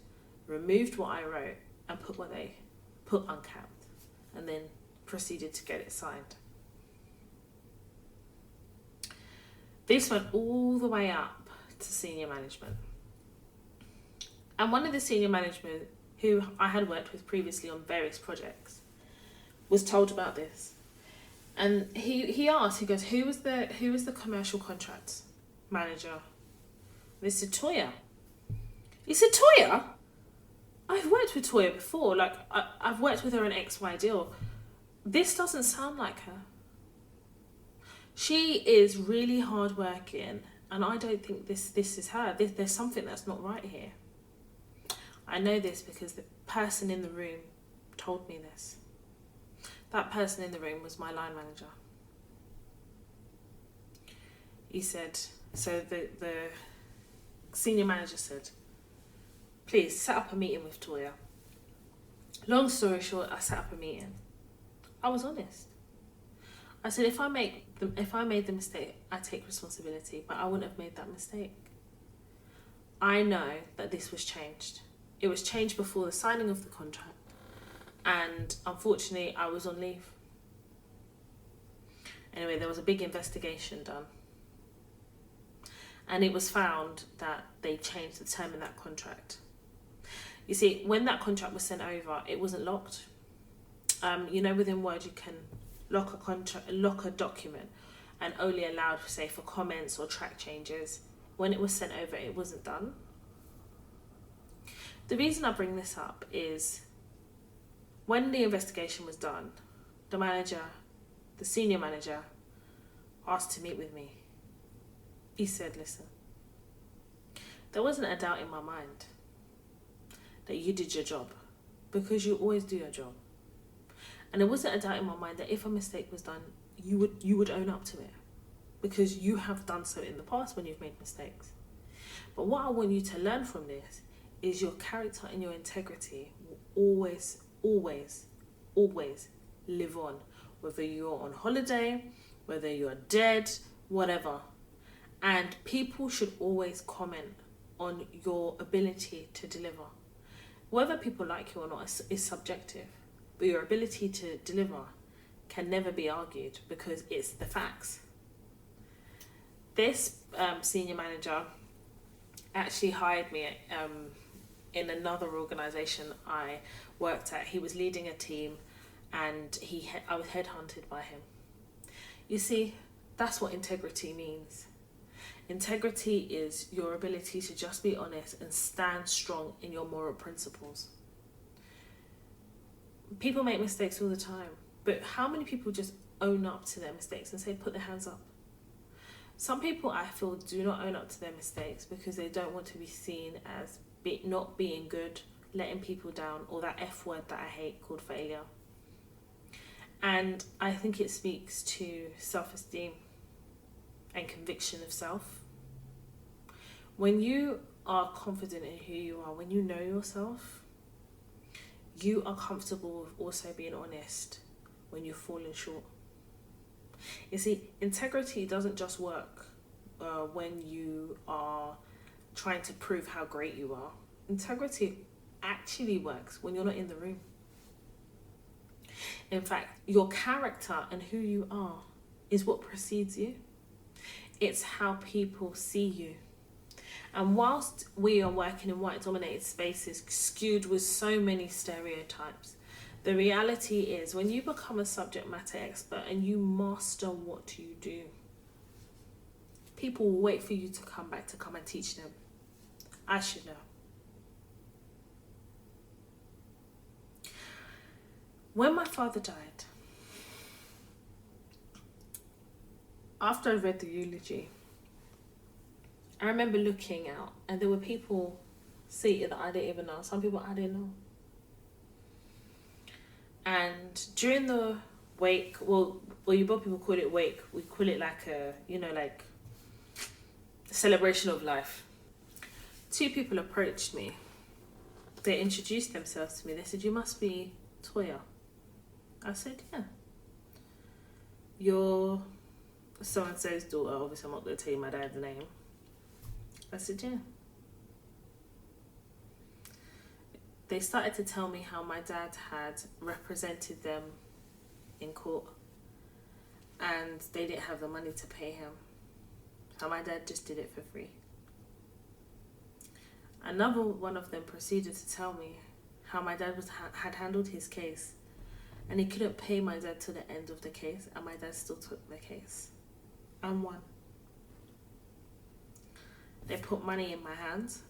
removed what I wrote and put what they put uncapped, and then proceeded to get it signed. This went all the way up to senior management. And one of the senior management who I had worked with previously on various projects was told about this. And he asked, he goes, who was the commercial contracts manager? They said, Toya. He said, Toya? I've worked with Toya before. Like, I've worked with her on XY deal. This doesn't sound like her. She is really hardworking, and I don't think this is her. There's something that's not right here. I know this because the person in the room told me this. That person in the room was my line manager. He said, so the senior manager said, please set up a meeting with Toya. Long story short, I set up a meeting. I was honest. I said, if I made the mistake, I take responsibility, but I wouldn't have made that mistake. I know that this was changed. It was changed before the signing of the contract, and unfortunately, I was on leave. Anyway, there was a big investigation done, and it was found that they changed the term in that contract. You see, when that contract was sent over, it wasn't locked. Within Word, you can lock a document and only allow, say, for comments or track changes. When it was sent over, it wasn't done. The reason I bring this up is when the investigation was done, the senior manager, asked to meet with me. He said, listen, there wasn't a doubt in my mind that you did your job, because you always do your job. And there wasn't a doubt in my mind that if a mistake was done, you would own up to it, because you have done so in the past when you've made mistakes. But what I want you to learn from this is your character and your integrity will always, always, always live on, whether you're on holiday, whether you're dead, whatever. And people should always comment on your ability to deliver. Whether people like you or not is subjective, but your ability to deliver can never be argued because it's the facts. This senior manager actually hired me in another organisation I worked at. He was leading a team, and I was headhunted by him. You see, that's what integrity means. Integrity is your ability to just be honest and stand strong in your moral principles. People make mistakes all the time, but how many people just own up to their mistakes and say, put their hands up? Some people, I feel, do not own up to their mistakes because they don't want to be seen as not being good, letting people down, or that F word that I hate called failure. And I think it speaks to self-esteem and conviction of self. When you are confident in who you are, when you know yourself, you are comfortable with also being honest when you've fallen short. You see, integrity doesn't just work when you are trying to prove how great you are. Integrity actually works when you're not in the room. In fact, your character and who you are is what precedes you. It's how people see you. And whilst we are working in white-dominated spaces skewed with so many stereotypes, the reality is when you become a subject matter expert and you master what you do, people will wait for you to come back to come and teach them. I should know. When my father died, after I read the eulogy, I remember looking out and there were people seated that I didn't even know. Some people I didn't know. And during the wake, well, you both people call it wake. We call it like a, like celebration of life. Two people approached me. They introduced themselves to me. They said, you must be Toya. I said, yeah. You're so-and-so's daughter. Obviously, I'm not going to tell you my dad's name. I said, yeah. They started to tell me how my dad had represented them in court and they didn't have the money to pay him. So my dad just did it for free. Another one of them proceeded to tell me how my dad had handled his case and he couldn't pay my dad to the end of the case, and my dad still took the case and won. They put money in my hands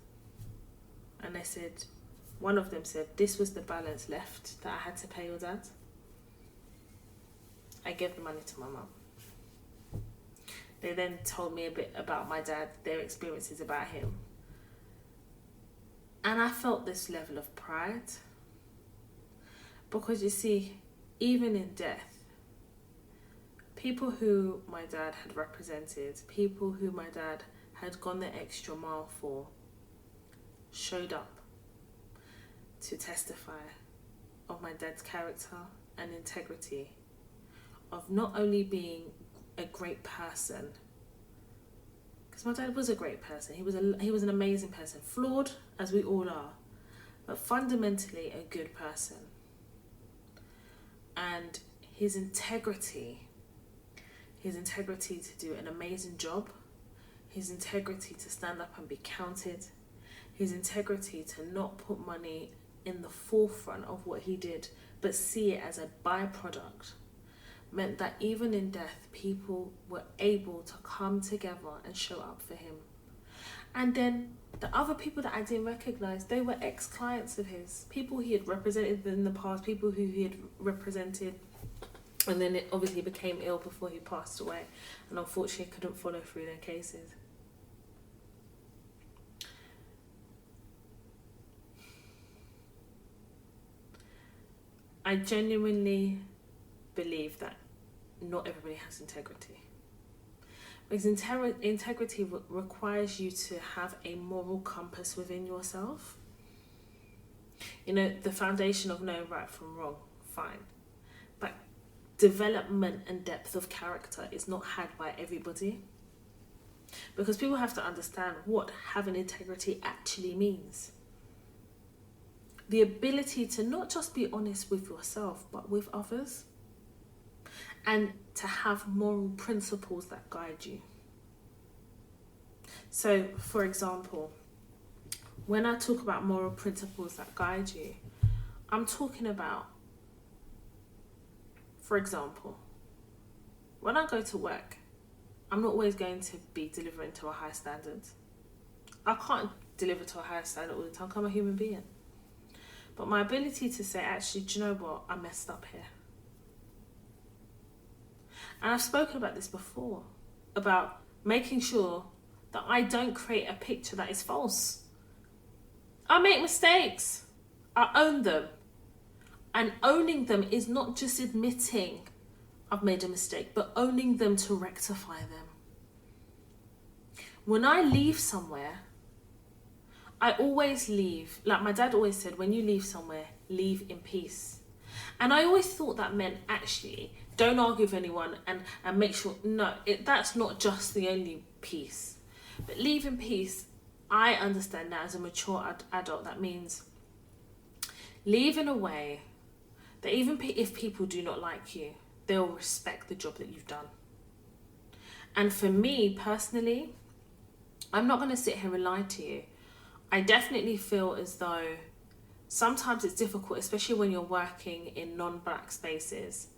and they said, one of them said, this was the balance left that I had to pay your dad. I gave the money to my mum. They then told me a bit about my dad, their experiences about him. And I felt this level of pride. Because you see, even in death, people who my dad had represented, people who my dad had gone the extra mile for, showed up to testify of my dad's character and integrity, of not only being a great person, because my dad was a great person, he was an amazing person, flawed as we all are, but fundamentally a good person. And his integrity to do an amazing job, his integrity to stand up and be counted, his integrity to not put money in the forefront of what he did, but see it as a byproduct, meant that even in death, people were able to come together and show up for him. And then the other people that I didn't recognize, they were ex-clients of his, people he had represented in the past, people who he had represented, and then it obviously became ill before he passed away, and unfortunately couldn't follow through their cases. I genuinely believe that not everybody has integrity. Because integrity requires you to have a moral compass within yourself. You know, the foundation of knowing right from wrong, fine. But development and depth of character is not had by everybody. Because people have to understand what having integrity actually means. The ability to not just be honest with yourself, but with others. And to have moral principles that guide you. So, for example, when I talk about moral principles that guide you, I'm talking about, for example, when I go to work, I'm not always going to be delivering to a high standard. I can't deliver to a high standard all the time, I'm a human being. But my ability to say, actually, do you know what, I messed up here. And I've spoken about this before, about making sure that I don't create a picture that is false. I make mistakes. I own them. And owning them is not just admitting I've made a mistake, but owning them to rectify them. When I leave somewhere, I always leave, like my dad always said, when you leave somewhere, leave in peace. And I always thought that meant actually, don't argue with anyone and make sure, no, that's not just the only peace. But leave in peace, I understand that as a mature adult, that means leave in a way that even if people do not like you, they'll respect the job that you've done. And for me personally, I'm not going to sit here and lie to you. I definitely feel as though sometimes it's difficult, especially when you're working in non-black spaces.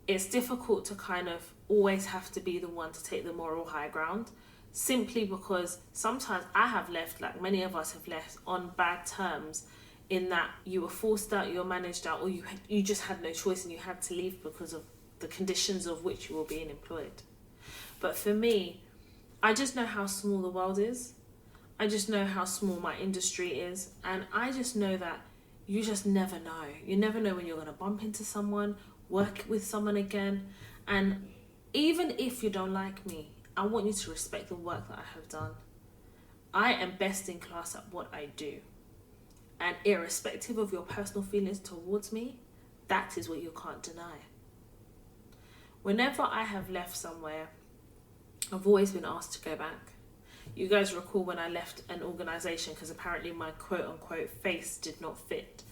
It's difficult to kind of always have to be the one to take the moral high ground, simply because sometimes I have left, like many of us have left, on bad terms, in that you were forced out, you were managed out, or you just had no choice and you had to leave because of the conditions of which you were being employed. But for me, I just know how small the world is. I just know how small my industry is, and I just know that you just never know. You never know when you're going to bump into someone, work with someone again, and even if you don't like me, I want you to respect the work that I have done. I am best in class at what I do, and irrespective of your personal feelings towards me, that is what you can't deny. Whenever I have left somewhere, I've always been asked to go back. You guys recall when I left an organisation because apparently my quote-unquote face did not fit,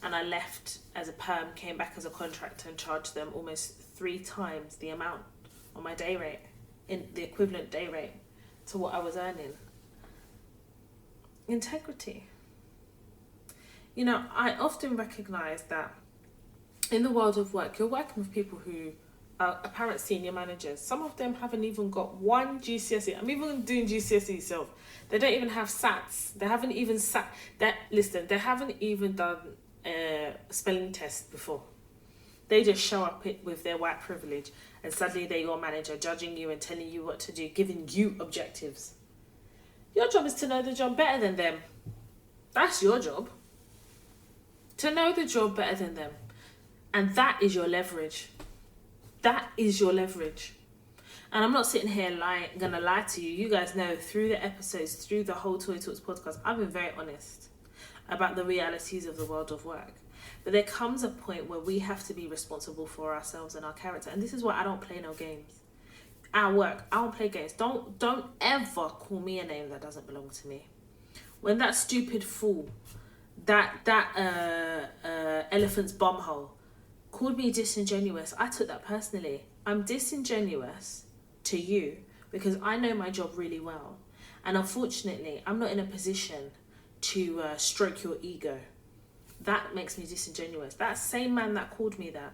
and I left as a perm, came back as a contractor and charged them almost 3 times the amount on my day rate, in the equivalent day rate to what I was earning. Integrity. You know, I often recognise that in the world of work, you're working with people who are apparent senior managers. Some of them haven't even got one GCSE. I'm even doing GCSE self. They don't even have SATs. They haven't even they haven't even done a spelling test before. They just show up with their white privilege, and suddenly they're your manager, judging you and telling you what to do, giving you objectives. Your job is to know the job better than them. That's your job. To know the job better than them. And that is your leverage. That is your leverage. And I'm not sitting here gonna lie to you. You guys know through the episodes, through the whole Toy Talks podcast, I've been very honest about the realities of the world of work. But there comes a point where we have to be responsible for ourselves and our character. And this is why I don't play no games. At work, I don't play games. Don't ever call me a name that doesn't belong to me. When that stupid fool, that elephant's bumhole, called me disingenuous, I took that personally. I'm disingenuous to you because I know my job really well. And unfortunately, I'm not in a position to stroke your ego. That makes me disingenuous. That same man that called me that,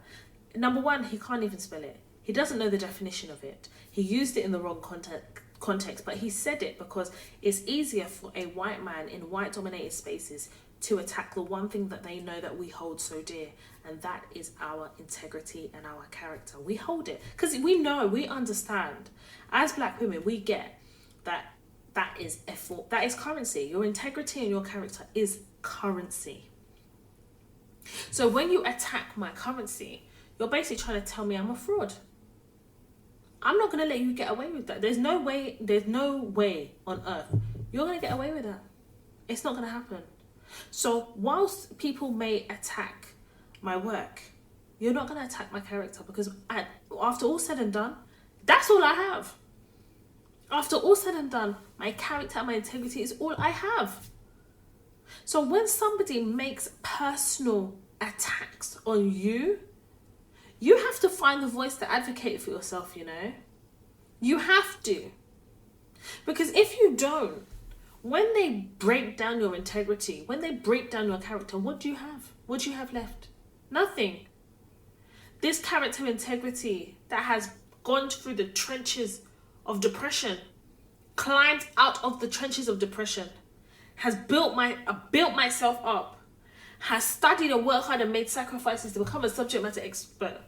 number one, he can't even spell it. He doesn't know the definition of it. He used it in the wrong context, but he said it because it's easier for a white man in white dominated spaces to attack the one thing that they know that we hold so dear, and that is our integrity and our character. We hold it because we know, we understand. As black women, we get that is effort, that is currency. Your integrity and your character is currency. So when you attack my currency, you're basically trying to tell me I'm a fraud. I'm not going to let you get away with that. There's no way on earth you're going to get away with that. It's not going to happen. So whilst people may attack my work, you're not going to attack my character, because after all said and done, that's all I have. After all said and done, my character and my integrity is all I have. So when somebody makes personal attacks on you, you have to find the voice to advocate for yourself, you know. You have to. Because if you don't, when they break down your integrity, when they break down your character, what do you have? What do you have left? Nothing. This character integrity that has gone through the trenches of depression, climbed out of the trenches of depression, has built myself up, has studied and worked hard and made sacrifices to become a subject matter expert.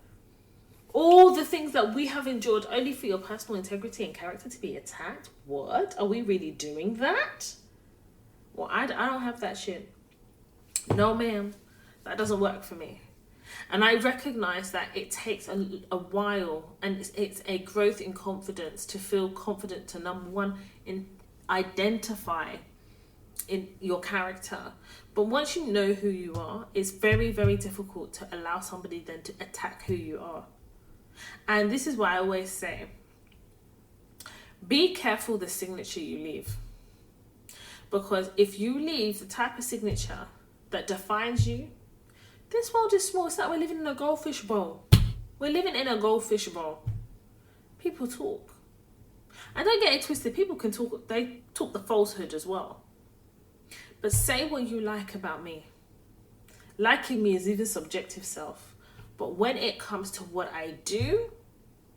All the things that we have endured only for your personal integrity and character to be attacked? What? Are we really doing that? Well, I don't have that shit. No, ma'am. That doesn't work for me. And I recognize that it takes a while, and it's a growth in confidence to feel confident to, number one, in identify in your character. But once you know who you are, it's very, very difficult to allow somebody then to attack who you are. And this is why I always say, be careful the signature you leave. Because if you leave the type of signature that defines you, this world is small. It's like we're living in a goldfish bowl. We're living in a goldfish bowl. People talk. And don't get it twisted. People can talk. They talk the falsehood as well. But say what you like about me. Liking me is even subjective self. But when it comes to what I do,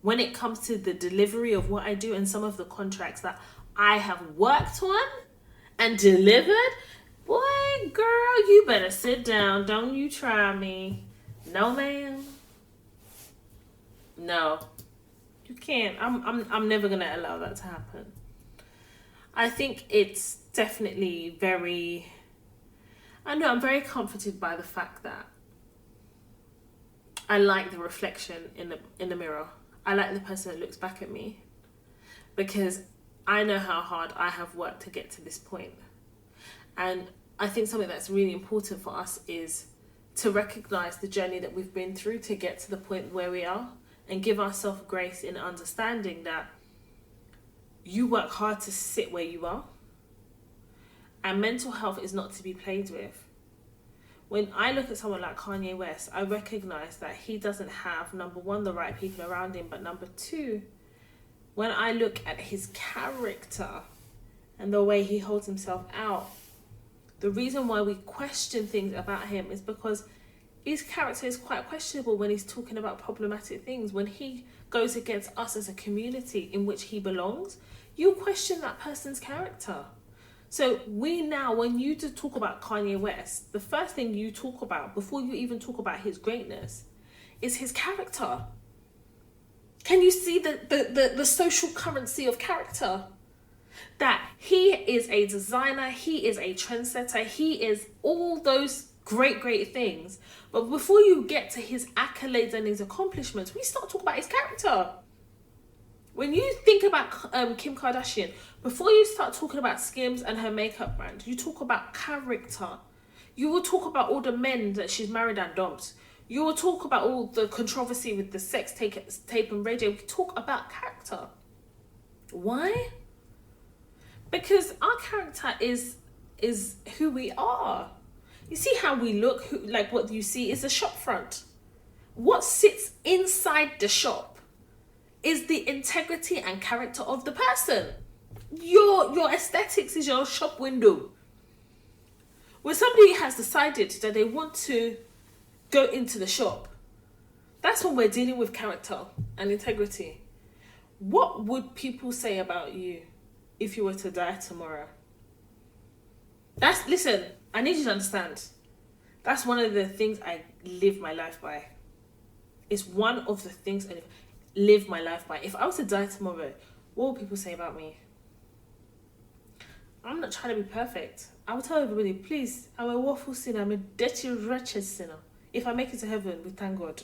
when it comes to the delivery of what I do and some of the contracts that I have worked on and delivered, boy, girl, you better sit down. Don't you try me. No, ma'am. No, you can't. I'm never gonna allow that to happen. I think it's definitely I'm very comforted by the fact that I like the reflection in the mirror. I like the person that looks back at me, because I know how hard I have worked to get to this point. And I think something that's really important for us is to recognize the journey that we've been through to get to the point where we are, and give ourselves grace in understanding that you work hard to sit where you are, and mental health is not to be played with. When I look at someone like Kanye West, I recognize that he doesn't have, number one, the right people around him, but number two, when I look at his character and the way he holds himself out, the reason why we question things about him is because his character is quite questionable when he's talking about problematic things. When he goes against us as a community in which he belongs, you question that person's character. So we now, when you talk about Kanye West, the first thing you talk about before you even talk about his greatness is his character. Can you see the social currency of character? that he is a designer, he is a trendsetter, he is all those great things. But before you get to his accolades and his accomplishments, we start talking about his character. When you think about Kim Kardashian, before you start talking about Skims and her makeup brand, you talk about character. You will talk about all the men that she's married and dumped. You will talk about all the controversy with the sex tape and radio. We talk about character. Why? Because our character is who we are. You see how we look, like what you see is the shop front. What sits inside the shop is the integrity and character of the person. Your aesthetics is your shop window. When somebody has decided that they want to go into the shop, that's when we're dealing with character and integrity. What would people say about you if you were to die tomorrow? Listen, I need you to understand. That's one of the things I live my life by. It's one of the things I live my life by. If I was to die tomorrow, what would people say about me? I'm not trying to be perfect. I will tell everybody, please, I'm a woeful sinner. I'm a dirty, wretched sinner. If I make it to heaven, we thank God.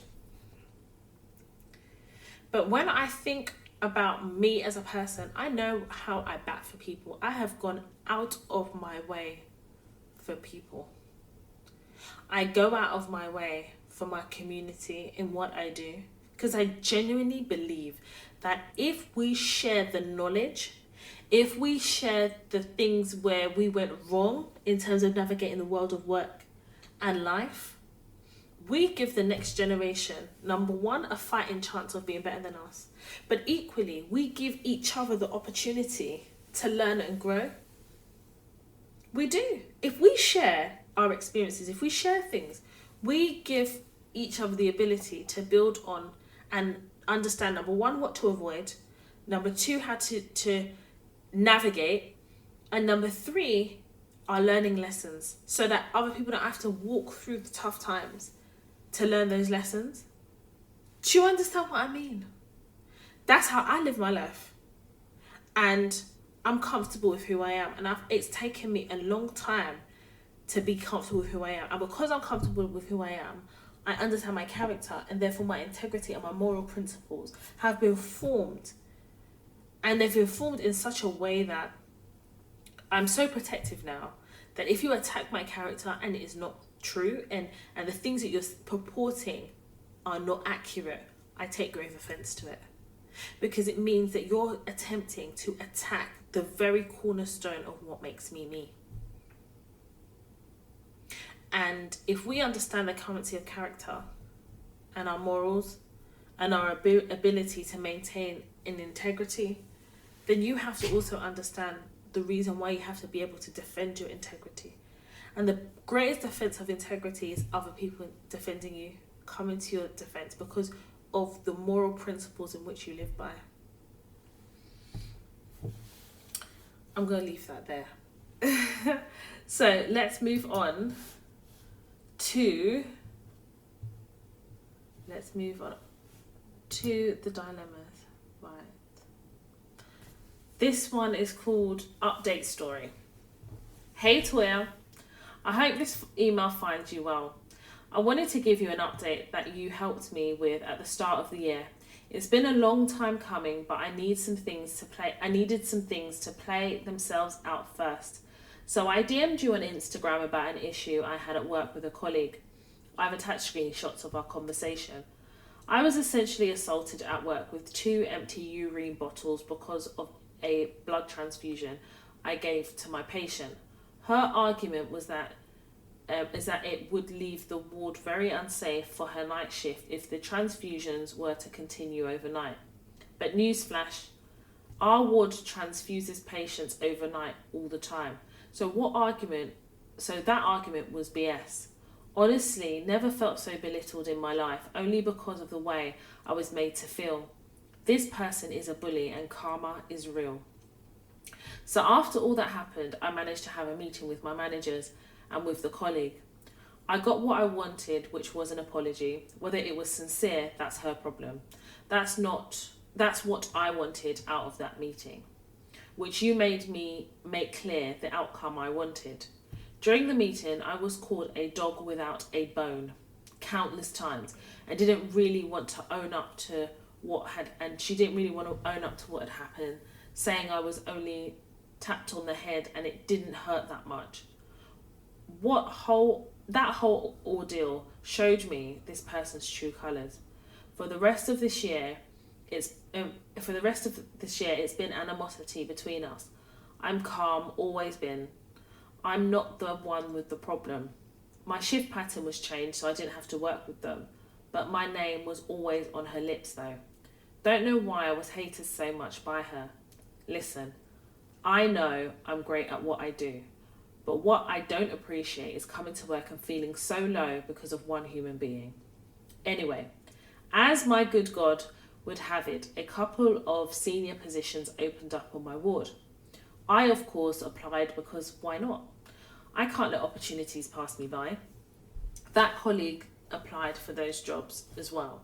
But when I think about me as a person, I know how I bat for people. I have gone out of my way for people. I go out of my way for my community in what I do, because I genuinely believe that if we share the knowledge, if we share the things where we went wrong in terms of navigating the world of work and life, we give the next generation, number one, a fighting chance of being better than us. But equally, we give each other the opportunity to learn and grow. We do. If we share our experiences, if we share things, we give each other the ability to build on and understand, number one, what to avoid, number two, how to navigate, and number three, our learning lessons, so that other people don't have to walk through the tough times to learn those lessons. Do you understand what I mean? That's how I live my life. And I'm comfortable with who I am. And it's taken me a long time to be comfortable with who I am. And because I'm comfortable with who I am, I understand my character, and therefore my integrity and my moral principles have been formed. And they've been formed in such a way that I'm so protective now that if you attack my character and it is not true, and the things that you're purporting are not accurate, I take grave offense to it. Because it means that you're attempting to attack the very cornerstone of what makes me me. And if we understand the currency of character and our morals and our ability to maintain an integrity, then you have to also understand the reason why you have to be able to defend your integrity. And the greatest defense of integrity is other people defending you, coming to your defense because of the moral principles in which you live by. I'm going to leave that there. So let's move on to the dilemmas. Right. This one is called Update Story. Hey Toya, I hope this email finds you well. I wanted to give you an update that you helped me with at the start of the year. It's been a long time coming, but I needed some things to play themselves out first. So I DM'd you on Instagram about an issue I had at work with a colleague. I've attached screenshots of our conversation. I was essentially assaulted at work with 2 empty urine bottles because of a blood transfusion I gave to my patient. Her argument was that it would leave the ward very unsafe for her night shift if the transfusions were to continue overnight. But newsflash, our ward transfuses patients overnight all the time. So that argument was BS. Honestly, never felt so belittled in my life, only because of the way I was made to feel. This person is a bully and karma is real. So after all that happened, I managed to have a meeting with my managers and with the colleague. I got what I wanted, which was an apology. Whether it was sincere, that's her problem. That's what I wanted out of that meeting. which you made me make clear the outcome I wanted. During the meeting, I was called a dog without a bone countless times. I didn't really want to own up to she didn't really want to own up to what had happened, saying I was only tapped on the head and it didn't hurt that much. That whole ordeal showed me this person's true colours. For the rest of this year, it's been animosity between us. I'm calm, always been. I'm not the one with the problem. My shift pattern was changed, so I didn't have to work with them. But my name was always on her lips, though. Don't know why I was hated so much by her. Listen, I know I'm great at what I do, but what I don't appreciate is coming to work and feeling so low because of one human being. Anyway, as my good God would have it, a couple of senior positions opened up on my ward. I, of course, applied because why not? I can't let opportunities pass me by. That colleague applied for those jobs as well.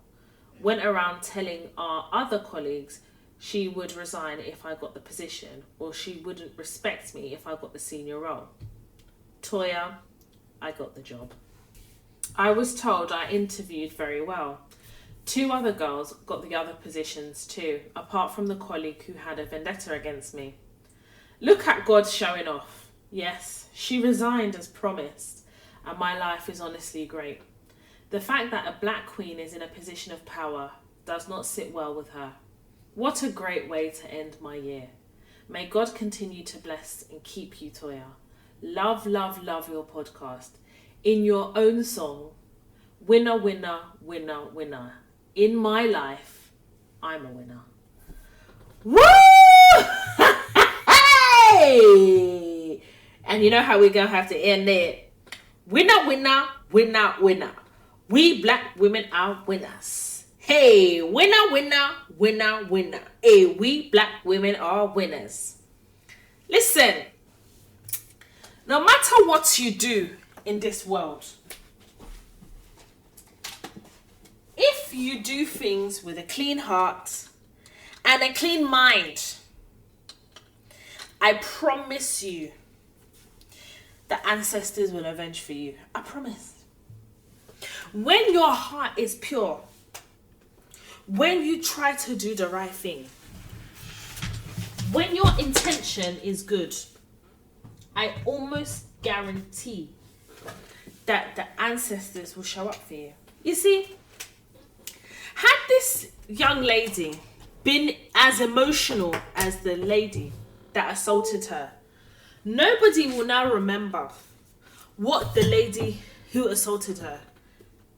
Went around telling our other colleagues she would resign if I got the position, or she wouldn't respect me if I got the senior role. Toya, I got the job. I was told I interviewed very well. 2 other girls got the other positions too, apart from the colleague who had a vendetta against me. Look at God showing off. Yes, she resigned as promised, and my life is honestly great. The fact that a black queen is in a position of power does not sit well with her. What a great way to end my year. May God continue to bless and keep you, Toya. Love, love, love your podcast. In your own song, winner, winner, winner, winner. In my life, I'm a winner. Woo! Hey! And you know how we're going to have to end it. Winner, winner, winner, winner. We black women are winners. Hey, winner, winner, winner, winner. Hey, we black women are winners. Listen, no matter what you do in this world, if you do things with a clean heart and a clean mind, I promise you the ancestors will avenge for you. I promise. When your heart is pure, when you try to do the right thing, when your intention is good, I almost guarantee that the ancestors will show up for you. You see, had this young lady been as emotional as the lady that assaulted her, nobody will now remember what the lady who assaulted her,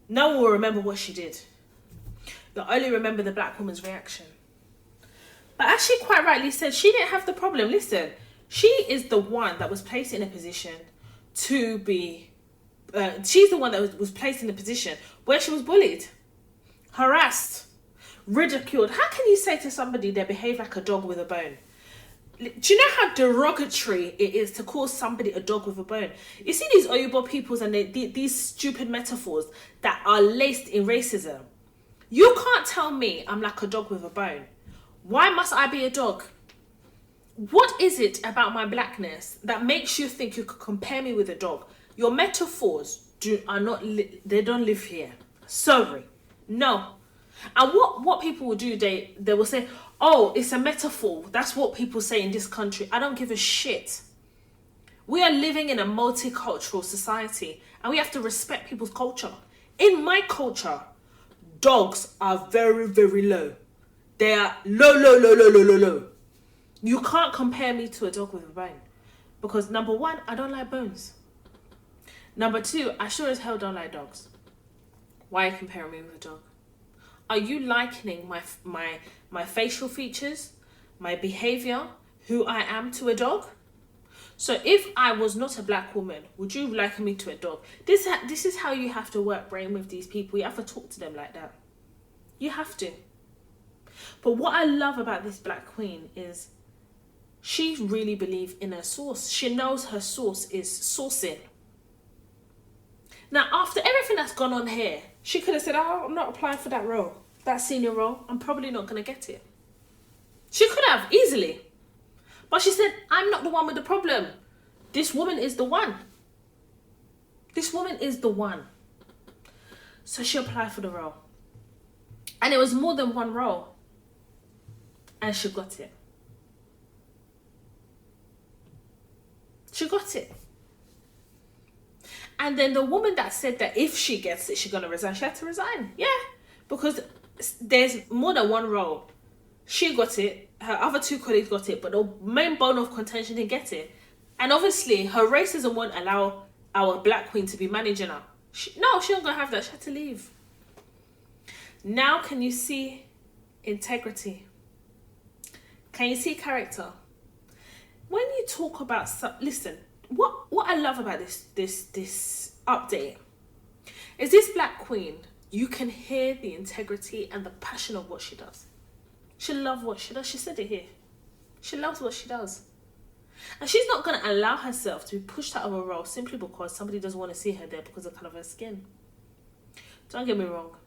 no one will remember what she did. You'll only remember the black woman's reaction. But as she quite rightly said, she didn't have the problem. Listen, she is the one that was placed in a position to be... she's the one that was placed in a position where she was bullied, harassed, ridiculed. How can you say to somebody they behave like a dog with a bone? Do you know how derogatory it is to call somebody a dog with a bone? You see these Oyobo peoples and these stupid metaphors that are laced in racism. You can't tell me I'm like a dog with a bone. Why must I be a dog? What is it about my blackness that makes you think you could compare me with a dog? Your metaphors they don't live here. Sorry. No. And what people will do, they will say, oh, it's a metaphor. That's what people say in this country. I don't give a shit. We are living in a multicultural society and we have to respect people's culture. In my culture, dogs are very, very low. They are low. You can't compare me to a dog with a bone. Because number 1, I don't like bones. Number 2, I sure as hell don't like dogs. Why are you comparing me with a dog? Are you likening my facial features, my behavior, who I am to a dog? So if I was not a black woman, would you liken me to a dog? This is how you have to work brain with these people. You have to talk to them like that. You have to. But what I love about this black queen is she really believes in her source. She knows her source is sourcing. Now, after everything that's gone on here, she could have said, oh, I'm not applying for that role, that senior role. I'm probably not going to get it. She could have, easily. But she said, I'm not the one with the problem. This woman is the one. This woman is the one. So she applied for the role. And it was more than one role. And she got it. She got it. And then the woman that said that if she gets it, she's going to resign. She had to resign. Yeah. Because there's more than one role. She got it. Her other two colleagues got it. But the main bone of contention didn't get it. And obviously, her racism won't allow our black queen to be managing her. She wasn't going to have that. She had to leave. Now, can you see integrity? Can you see character? When you talk about... Listen, what I love about this update is this black queen, you can hear the integrity and the passion of what she does. She loves what she does. She said it here. She loves what she does. And she's not going to allow herself to be pushed out of a role simply because somebody doesn't want to see her there because of the colour of her skin. Don't get me wrong.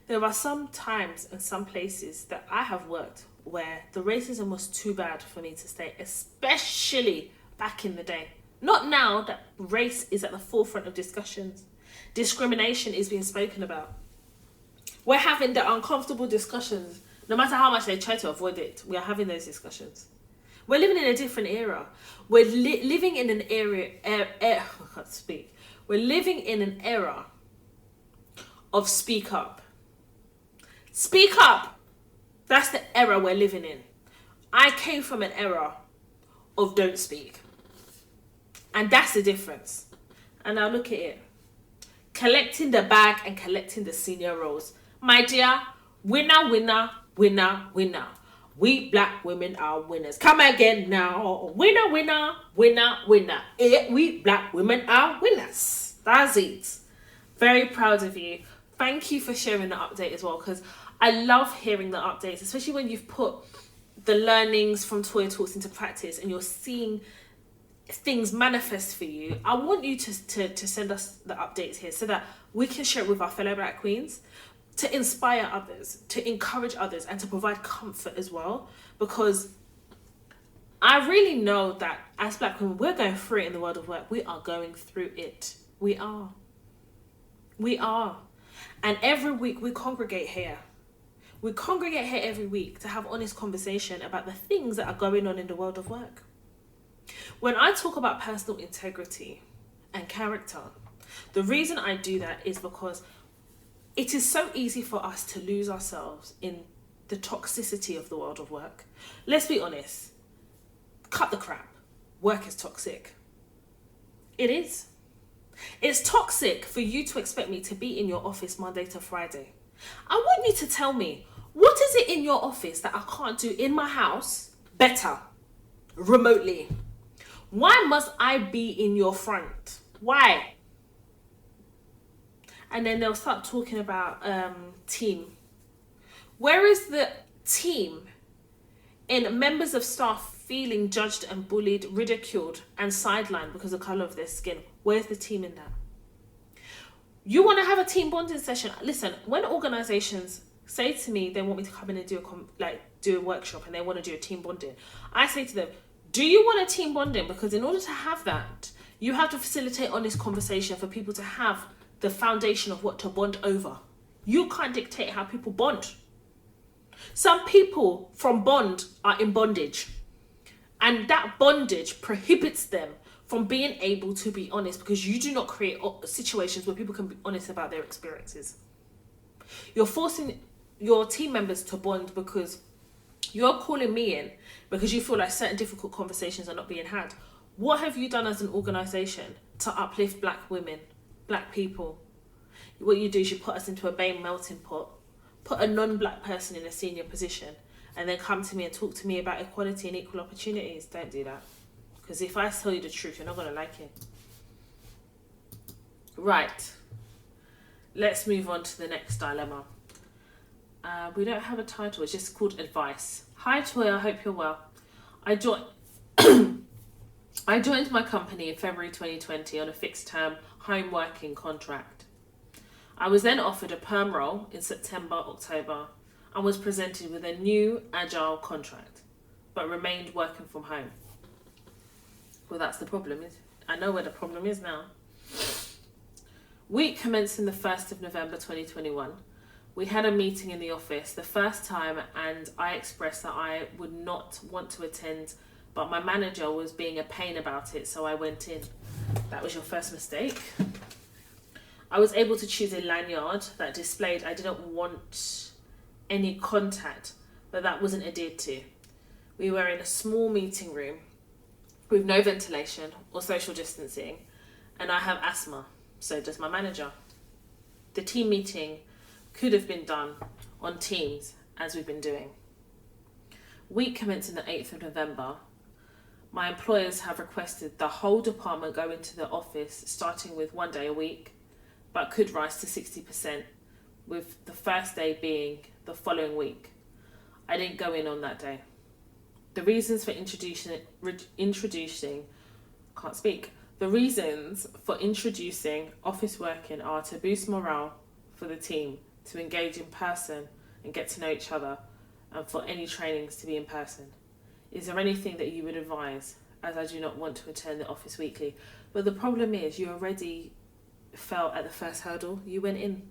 There are some times and some places that I have worked where the racism was too bad for me to stay, especially back in the day. Not now that race is at the forefront of discussions. Discrimination is being spoken about. We're having the uncomfortable discussions. No matter how much they try to avoid it, we are having those discussions. We're living in a different era. We're living in an I can't speak. We're living in an era of speak up. Speak up! That's the era we're living in. I came from an era of don't speak. And that's the difference. And now look at it. Collecting the bag and collecting the senior roles. My dear, winner, winner, winner, winner. We black women are winners. Come again now. Winner, winner, winner, winner. We black women are winners. That's it. Very proud of you. Thank you for sharing the update as well, because I love hearing the updates, especially when you've put the learnings from Toya Talks into practice and you're seeing things manifest for you. I want you to send us the updates here so that we can share it with our fellow black queens, to inspire others, to encourage others, and to provide comfort as well. Because I really know that as black women, we're going through it in the world of work. We are going through it. We are. And every week we congregate here. We congregate here every week to have honest conversation about the things that are going on in the world of work. When I talk about personal integrity and character, the reason I do that is because it is so easy for us to lose ourselves in the toxicity of the world of work. Let's be honest. Cut the crap. Work is toxic. It is. It's toxic for you to expect me to be in your office Monday to Friday. I want you to tell me, what is it in your office that I can't do in my house better, remotely? Why must I be in your front? Why? And then they'll start talking about team. Where is the team in members of staff feeling judged and bullied, ridiculed and sidelined because of the colour of their skin? Where's the team in that? You want to have a team bonding session? Listen, when organisations say to me they want me to come in and do a workshop and they want to do a team bonding, I say to them, do you want a team bonding? Because in order to have that, you have to facilitate honest conversation for people to have the foundation of what to bond over. You can't dictate how people bond. Some people from bond are in bondage, and that bondage prohibits them from being able to be honest, because you do not create situations where people can be honest about their experiences. You're forcing your team members to bond because you're calling me in because you feel like certain difficult conversations are not being had. What have you done as an organisation to uplift black women, black people? What you do is you put us into a BAME melting pot, put a non-black person in a senior position, and then come to me and talk to me about equality and equal opportunities. Don't do that. Because if I tell you the truth, you're not going to like it. Right. Let's move on to the next dilemma. We don't have a title. It's just called advice. Hi, Toya. I hope you're well. I joined my company in February 2020 on a fixed-term home working contract. I was then offered a perm role in September, October, and was presented with a new agile contract. but remained working from home. Well, that's the problem. I know where the problem is now. Week commencing the 1st of November 2021, we had a meeting in the office, the first time, and I expressed that I would not want to attend, but my manager was being a pain about it, so I went in. That was your first mistake. I was able to choose a lanyard that displayed I didn't want any contact, but that wasn't adhered to. We were in a small meeting room with no ventilation or social distancing, and I have asthma, so does my manager. The team meeting could have been done on Teams, as we've been doing. Week commencing the 8th of November, my employers have requested the whole department go into the office starting with 1 day a week, but could rise to 60%, with the first day being the following week. I didn't go in on that day. The reasons for introducing office working are to boost morale for the team, to engage in person and get to know each other, and for any trainings to be in person. Is there anything that you would advise, as I do not want to attend the office weekly? But the problem is you already fell at the first hurdle. You went in.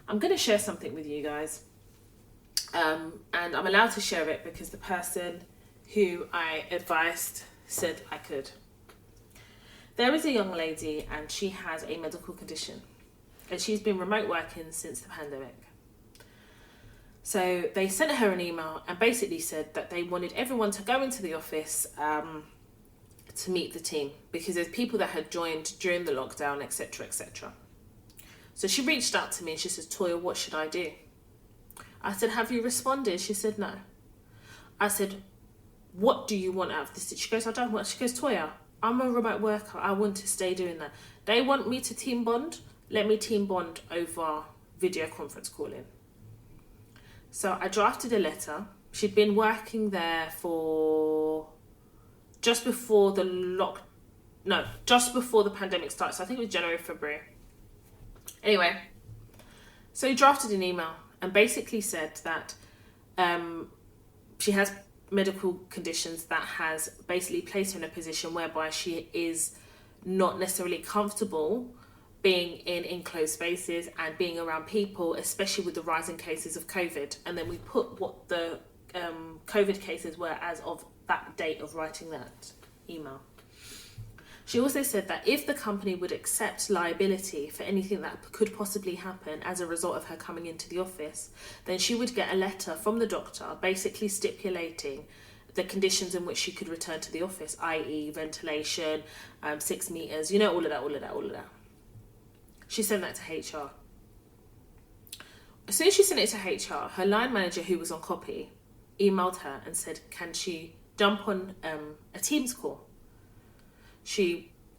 I'm going to share something with you guys. And I'm allowed to share it because the person who I advised said I could. There is a young lady and she has a medical condition, and she's been remote working since the pandemic. So they sent her an email and basically said that they wanted everyone to go into the office to meet the team, because there's people that had joined during the lockdown, etc., etc. So she reached out to me and she says, Toya, what should I do? I said, have you responded? She said, no. I said, what do you want out of this? She goes, I don't want. She goes, Toya, I'm a remote worker. I want to stay doing that. They want me to team bond. Let me team bond over video conference calling. So I drafted a letter. She'd been working there for just before the pandemic started. So I think it was January, February. Anyway, so he drafted an email and basically said that she has medical conditions that has basically placed her in a position whereby she is not necessarily comfortable being in enclosed spaces and being around people, especially with the rising cases of COVID. And then we put what the COVID cases were as of that date of writing that email. She also said that if the company would accept liability for anything that could possibly happen as a result of her coming into the office, then she would get a letter from the doctor basically stipulating the conditions in which she could return to the office, i.e. ventilation, 6 meters, all of that. She sent that to HR. As soon as she sent it to HR, her line manager, who was on copy, emailed her and said, can she jump on a Teams call?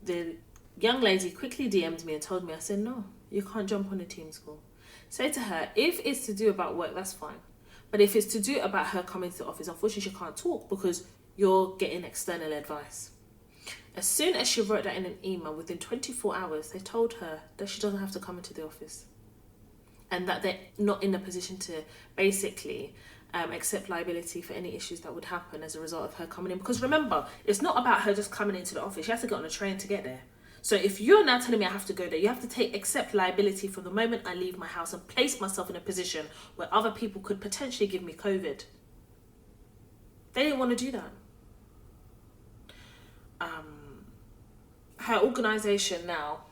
The young lady quickly DM'd me and told me, I said, no, you can't jump on a Teams call. Say to her, if it's to do about work, that's fine. But if it's to do about her coming to the office, unfortunately she can't talk because you're getting external advice. As soon as she wrote that in an email, within 24 hours, they told her that she doesn't have to come into the office. And that they're not in a position to basically accept liability for any issues that would happen as a result of her coming in. Because remember, it's not about her just coming into the office. She has to get on a train to get there. So if you're now telling me I have to go there, you have to accept liability from the moment I leave my house and place myself in a position where other people could potentially give me COVID. They didn't want to do that. Her organisation now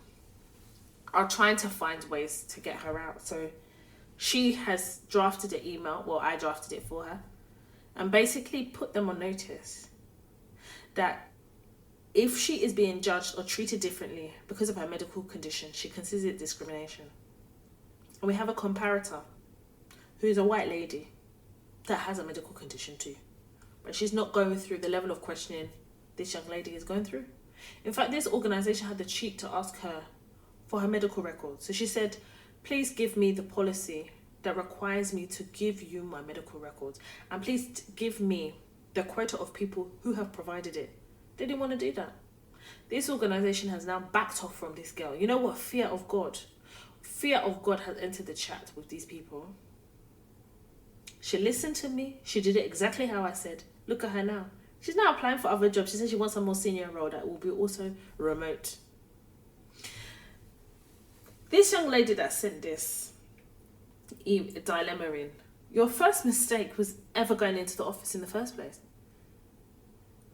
are trying to find ways to get her out. So she has drafted an email, well, I drafted it for her, and basically put them on notice that if she is being judged or treated differently because of her medical condition, she considers it discrimination. And we have a comparator who is a white lady that has a medical condition too, but she's not going through the level of questioning this young lady is going through. In fact, this organisation had the cheek to ask her for her medical records. So she said, please give me the policy that requires me to give you my medical records, and please give me the quota of people who have provided it. They didn't want to do that. This organisation has now backed off from this girl. You know what? Fear of God has entered the chat with these people. She listened to me. She did it exactly how I said. Look at her now. She's now applying for other jobs. She says she wants a more senior role that will be also remote. This young lady that sent this dilemma in, your first mistake was ever going into the office in the first place.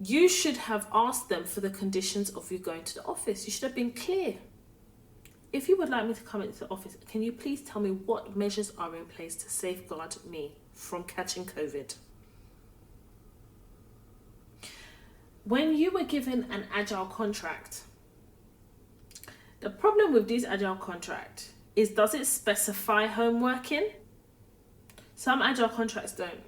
You should have asked them for the conditions of you going to the office. You should have been clear. If you would like me to come into the office, can you please tell me what measures are in place to safeguard me from catching COVID? When you were given an agile contract, the problem with these agile contracts is, does it specify home working? Some agile contracts don't.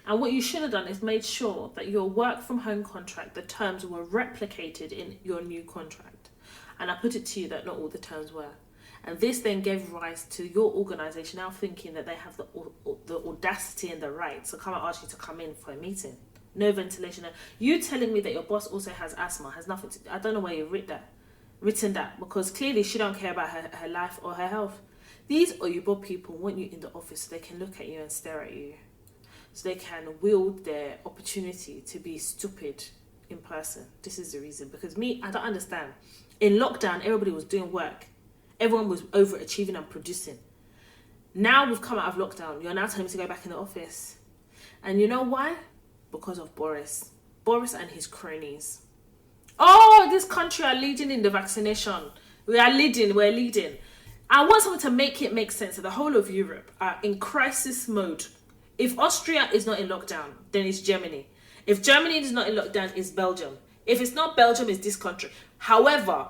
And what you should have done is made sure that your work from home contract, the terms were replicated in your new contract. And I put it to you that not all the terms were. And this then gave rise to your organisation now thinking that they have the audacity and the right to come and ask you to come in for a meeting. No ventilation. You telling me that your boss also has asthma has nothing to do. I don't know where you've written that, because clearly she don't care about her life or her health. These Oyibo people want you in the office so they can look at you and stare at you. So they can wield their opportunity to be stupid in person. This is the reason. Because me, I don't understand. In lockdown, everybody was doing work. Everyone was overachieving and producing. Now we've come out of lockdown. You're now telling me to go back in the office. And you know why? Because of Boris. Boris and his cronies. Oh, this country are leading in the vaccination. We're leading. I want someone to make it make sense that the whole of Europe are in crisis mode. If Austria is not in lockdown, then it's Germany. If Germany is not in lockdown, it's Belgium. If it's not Belgium, it's this country. However,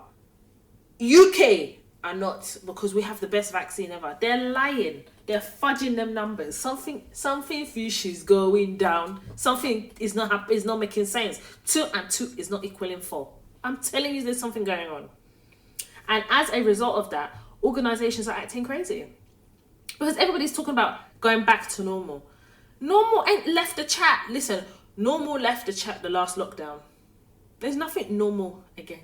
UK are not, because we have the best vaccine ever. They're lying. They're fudging them numbers. Something fishy is going down. Something is not making sense. 2 and 2 is not equaling 4. I'm telling you, there's something going on. And as a result of that, organizations are acting crazy. Because everybody's talking about going back to normal. Normal ain't left the chat. Listen, normal left the chat the last lockdown. There's nothing normal again.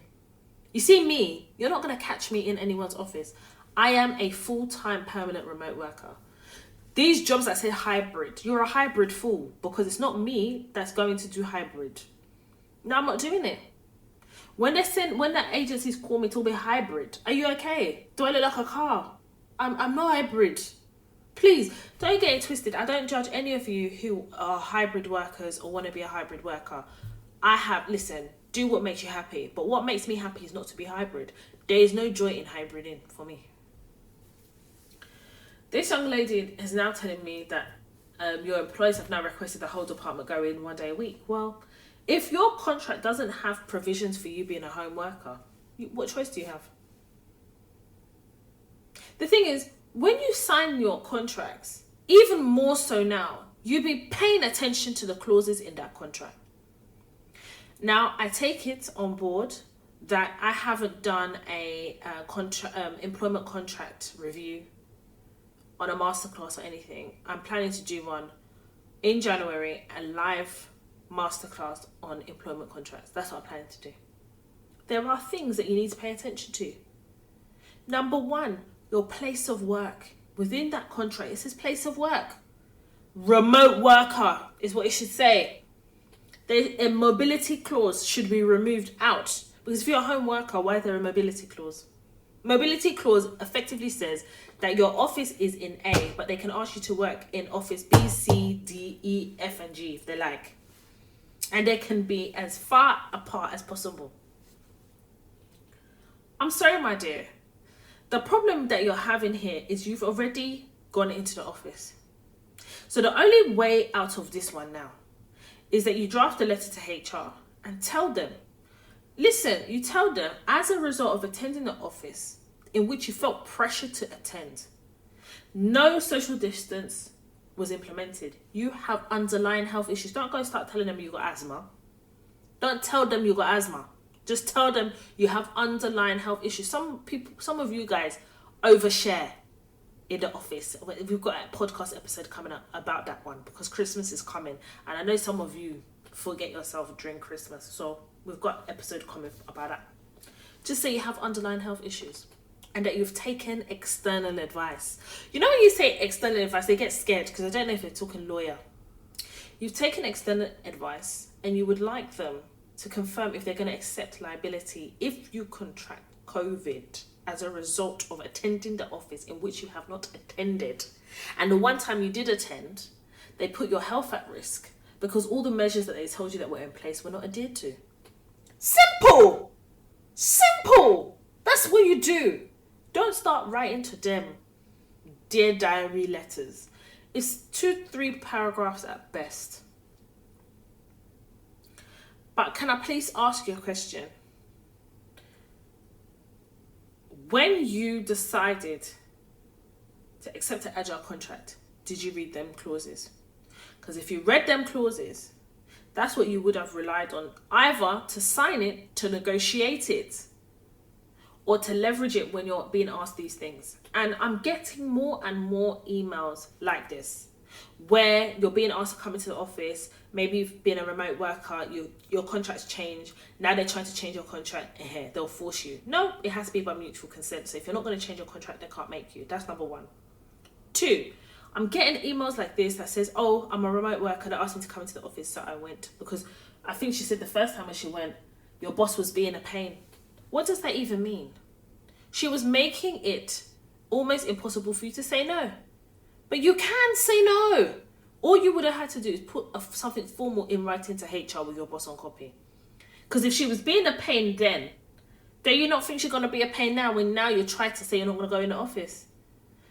You see me, you're not going to catch me in anyone's office. I am a full-time permanent remote worker. These jobs that say hybrid, you're a hybrid fool, because it's not me that's going to do hybrid. No, I'm not doing it. When the agencies call me to be hybrid, are you okay? Do I look like a car? I'm not hybrid. Please, don't get it twisted. I don't judge any of you who are hybrid workers or want to be a hybrid worker. Listen, do what makes you happy. But what makes me happy is not to be hybrid. There is no joy in hybriding for me. This young lady is now telling me that your employees have now requested the whole department go in 1 day a week. Well, if your contract doesn't have provisions for you being a home worker, what choice do you have? The thing is, when you sign your contracts, even more so now, you'll be paying attention to the clauses in that contract. Now, I take it on board that I haven't done a employment contract review on a masterclass or anything. I'm planning to do one in January, a live masterclass on employment contracts. That's what I'm planning to do. There are things that you need to pay attention to. Number one, your place of work. Within that contract, it says place of work. Remote worker is what it should say. A mobility clause should be removed out. Because if you're a home worker, why is there a mobility clause? Mobility clause effectively says that your office is in A, but they can ask you to work in office B, C, D, E, F, and G if they like. And they can be as far apart as possible. I'm sorry, my dear. The problem that you're having here is you've already gone into the office. So the only way out of this one now is that you draft a letter to HR and tell them, listen, you tell them, as a result of attending the office in which you felt pressure to attend, no social distance was implemented. You have underlying health issues. Don't go and start telling them you got asthma. Don't tell them you got asthma. Just tell them you have underlying health issues. Some of you guys overshare in the office. We've got a podcast episode coming up about that one because Christmas is coming. And I know some of you forget yourself during Christmas. So we've got an episode coming about that. Just say you have underlying health issues. and that you've taken external advice. You know when you say external advice, they get scared because I don't know if they're talking lawyer. You've taken external advice and you would like them to confirm if they're going to accept liability if you contract COVID as a result of attending the office in which you have not attended. And the one time you did attend, they put your health at risk because all the measures that they told you that were in place were not adhered to. Simple! Simple! That's what you do. Don't start writing to them Dear Diary letters. It's 2-3 paragraphs at best. But can I please ask you a question? When you decided to accept an agile contract, did you read them clauses? Because if you read them clauses, that's what you would have relied on, either to sign it, to negotiate it, or to leverage it when you're being asked these things. And I'm getting more and more emails like this, where you're being asked to come into the office. Maybe you've been a remote worker, your contract's changed. Now they're trying to change your contract. They'll force you. No, it has to be by mutual consent. So if you're not going to change your contract, they can't make you. That's number one. 2, I'm getting emails like this that says, oh, I'm a remote worker that asked me to come into the office, so I went. Because I think she said the first time when she went, your boss was being a pain. What does that even mean? She was making it almost impossible for you to say no. But you can say no. All you would have had to do is put something formal in writing to HR with your boss on copy. Because if she was being a pain then, do you not think she's going to be a pain now when now you're trying to say you're not going to go in the office?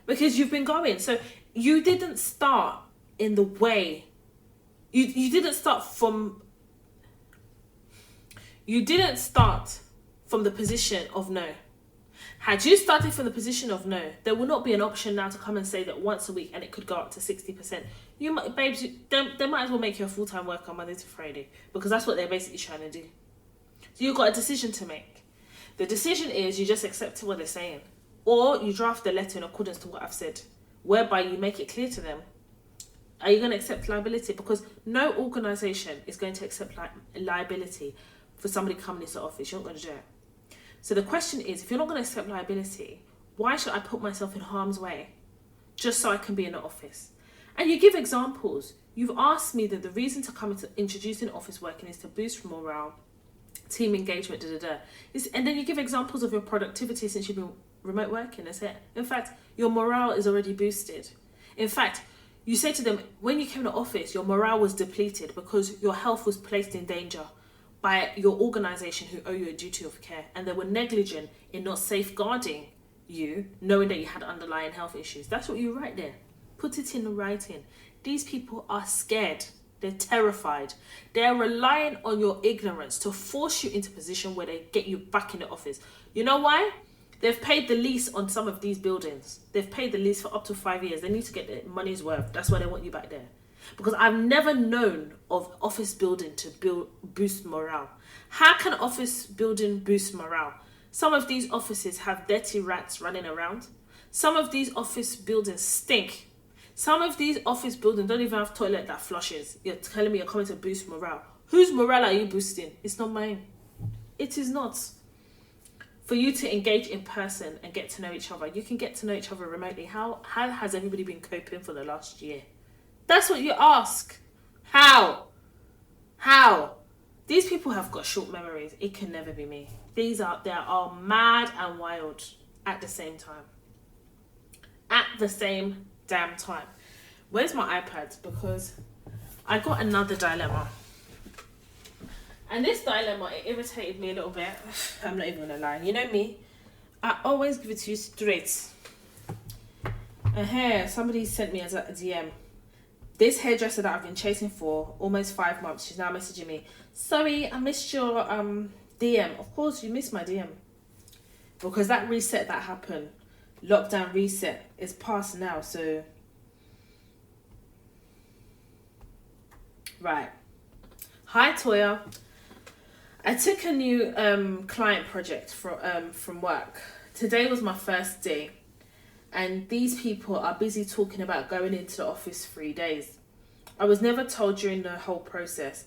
Because you've been going. So you didn't start in the way. You didn't start from the position of no. Had you started from the position of no, there will not be an option now to come and say that once a week and it could go up to 60%. You might, babes, they might as well make you a full-time worker Monday to Friday, because that's what they're basically trying to do. So you've got a decision to make. The decision is you just accept what they're saying, or you draft the letter in accordance to what I've said, whereby you make it clear to them. Are you going to accept liability? Because no organisation is going to accept liability for somebody coming into the office. You're not going to do it. So the question is, if you're not going to accept liability, why should I put myself in harm's way just so I can be in the office? And you give examples. You've asked me that the reason to come into introducing office working is to boost morale, team engagement, and then you give examples of your productivity since you've been remote working. That's it. In fact, your morale is already boosted. In fact, you say to them, when you came to office, your morale was depleted because your health was placed in danger by your organisation who owe you a duty of care, and they were negligent in not safeguarding you, knowing that you had underlying health issues. That's what you write there. Put it in writing. These people are scared. They're terrified. They're relying on your ignorance to force you into a position where they get you back in the office. You know why? They've paid the lease on some of these buildings. They've paid the lease for up to 5 years. They need to get their money's worth. That's why they want you back there. Because I've never known of office building to boost morale. How can office building boost morale? Some of these offices have dirty rats running around. Some of these office buildings stink. Some of these office buildings don't even have toilet that flushes. You're telling me you're coming to boost morale. Whose morale are you boosting? It's not mine. It is not. For you to engage in person and get to know each other, you can get to know each other remotely. How has everybody been coping for the last year? That's what you ask. How? These people have got short memories. It can never be me. They are mad and wild at the same time. At the same damn time. Where's my iPad? Because I got another dilemma. And this dilemma, it irritated me a little bit. I'm not even gonna lie. You know me, I always give it to you straight. And here, somebody sent me as a DM. This hairdresser that I've been chasing for almost 5 months, she's now messaging me. Sorry, I missed your DM. Of course, you missed my DM. Because that reset that happened, lockdown reset, is past now, so... Right. Hi, Toya. I took a new client project from work. Today was my first day. And these people are busy talking about going into the office 3 days. I was never told during the whole process.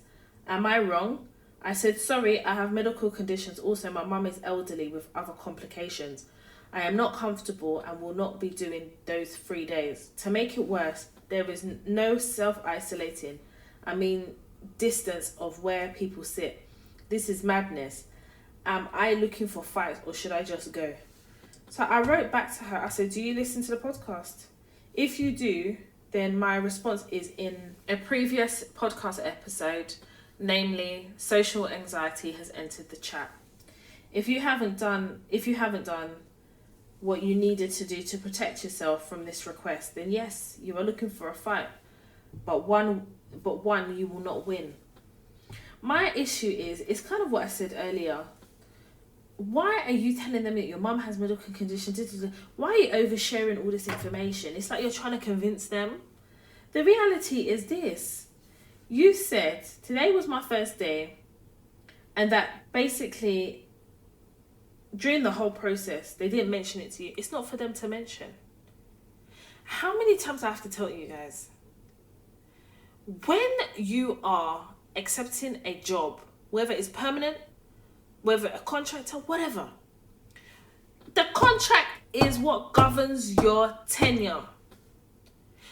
Am I wrong? I said, sorry, I have medical conditions. Also, my mum is elderly with other complications. I am not comfortable and will not be doing those 3 days. To make it worse, there is no self-isolating. I mean, distance of where people sit. This is madness. Am I looking for fights or should I just go? So I wrote back to her. I said, do you listen to the podcast? If you do, then my response is in a previous podcast episode, namely, social anxiety has entered the chat. If you haven't done what you needed to do to protect yourself from this request, then yes, you are looking for a fight, but one you will not win. My issue is, it's kind of what I said earlier. Why are you telling them that your mum has medical conditions? Why are you oversharing all this information? It's like you're trying to convince them. The reality is this. You said, today was my first day, and that basically, during the whole process, they didn't mention it to you. It's not for them to mention. How many times I have to tell you guys? When you are accepting a job, whether it's permanent, whether a contractor, whatever, the contract is what governs your tenure.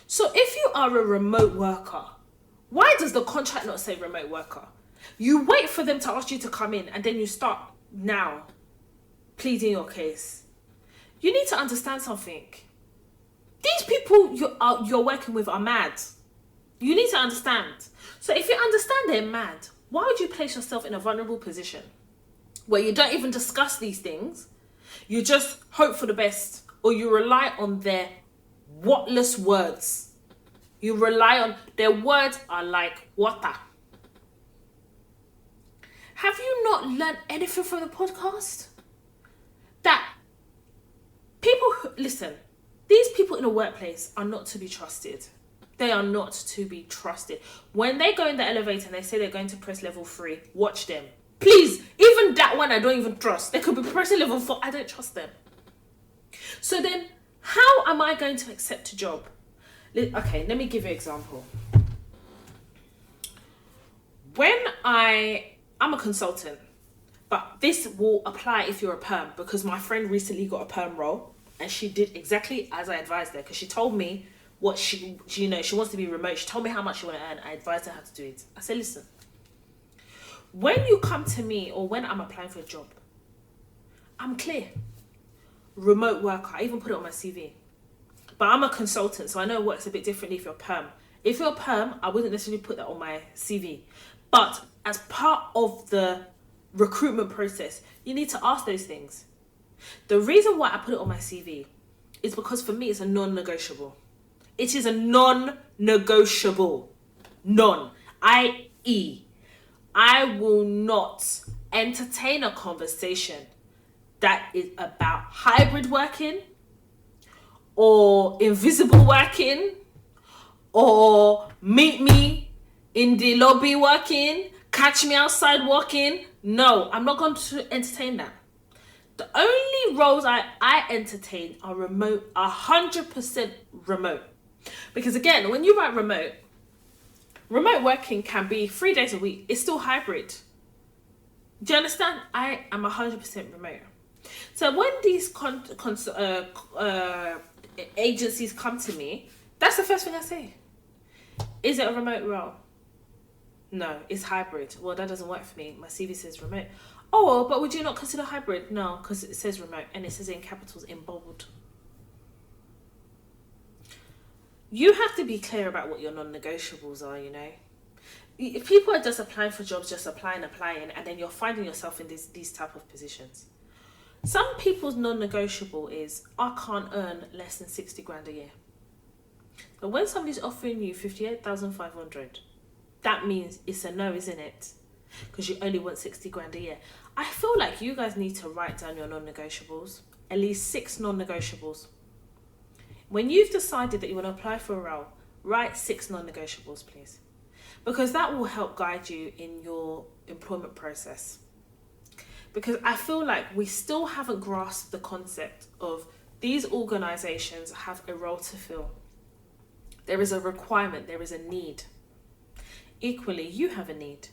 So if you are a remote worker, why does the contract not say remote worker? You wait for them to ask you to come in and then you start now pleading your case. You need to understand something. These people you're working with are mad. You need to understand. So if you understand they're mad, why would you place yourself in a vulnerable position where you don't even discuss these things? You just hope for the best, or you rely on their whatless words. You rely on their words are like water. Have you not learned anything from the podcast? That people, listen, these people in the workplace are not to be trusted. They are not to be trusted. When they go in the elevator and they say they're going to press level 3, watch them. Please, even that one I don't even trust. They could be pressing level 4. I don't trust them. So then, how am I going to accept a job? Okay, let me give you an example. When I'm a consultant, but this will apply if you're a perm, because my friend recently got a perm role and she did exactly as I advised her, because she told me what she wants to be remote. She told me how much she want to earn. I advised her how to do it. I said, listen, when you come to me or when I'm applying for a job, I'm clear. Remote worker. I even put it on my CV. But I'm a consultant, so I know it works a bit differently if you're perm. If you're perm, I wouldn't necessarily put that on my CV. But as part of the recruitment process, you need to ask those things. The reason why I put it on my CV is because for me, it's a non-negotiable. It is a non-negotiable. None. I.e., I will not entertain a conversation that is about hybrid working or invisible working or meet me in the lobby working, catch me outside walking. No, I'm not going to entertain that. The only roles I entertain are remote, 100% remote. Because again, when you write remote working can be 3 days a week. It's still hybrid. Do you understand? I am 100% remote. So when these agencies come to me, that's the first thing I say. Is it a remote role? No, it's hybrid. Well, that doesn't work for me. My CV says remote. Oh, but would you not consider hybrid? No, because it says remote and it says in capitals in bold. You have to be clear about what your non-negotiables are, you know. If people are just applying for jobs, just applying, and then you're finding yourself in these type of positions. Some people's non-negotiable is, I can't earn less than 60 grand a year. But when somebody's offering you 58,500, that means it's a no, isn't it? Because you only want 60 grand a year. I feel like you guys need to write down your non-negotiables, at least 6 non-negotiables. When you've decided that you want to apply for a role, write 6 non-negotiables, please. Because that will help guide you in your employment process. Because I feel like we still haven't grasped the concept of these organisations have a role to fill. There is a requirement, there is a need. Equally, you have a need.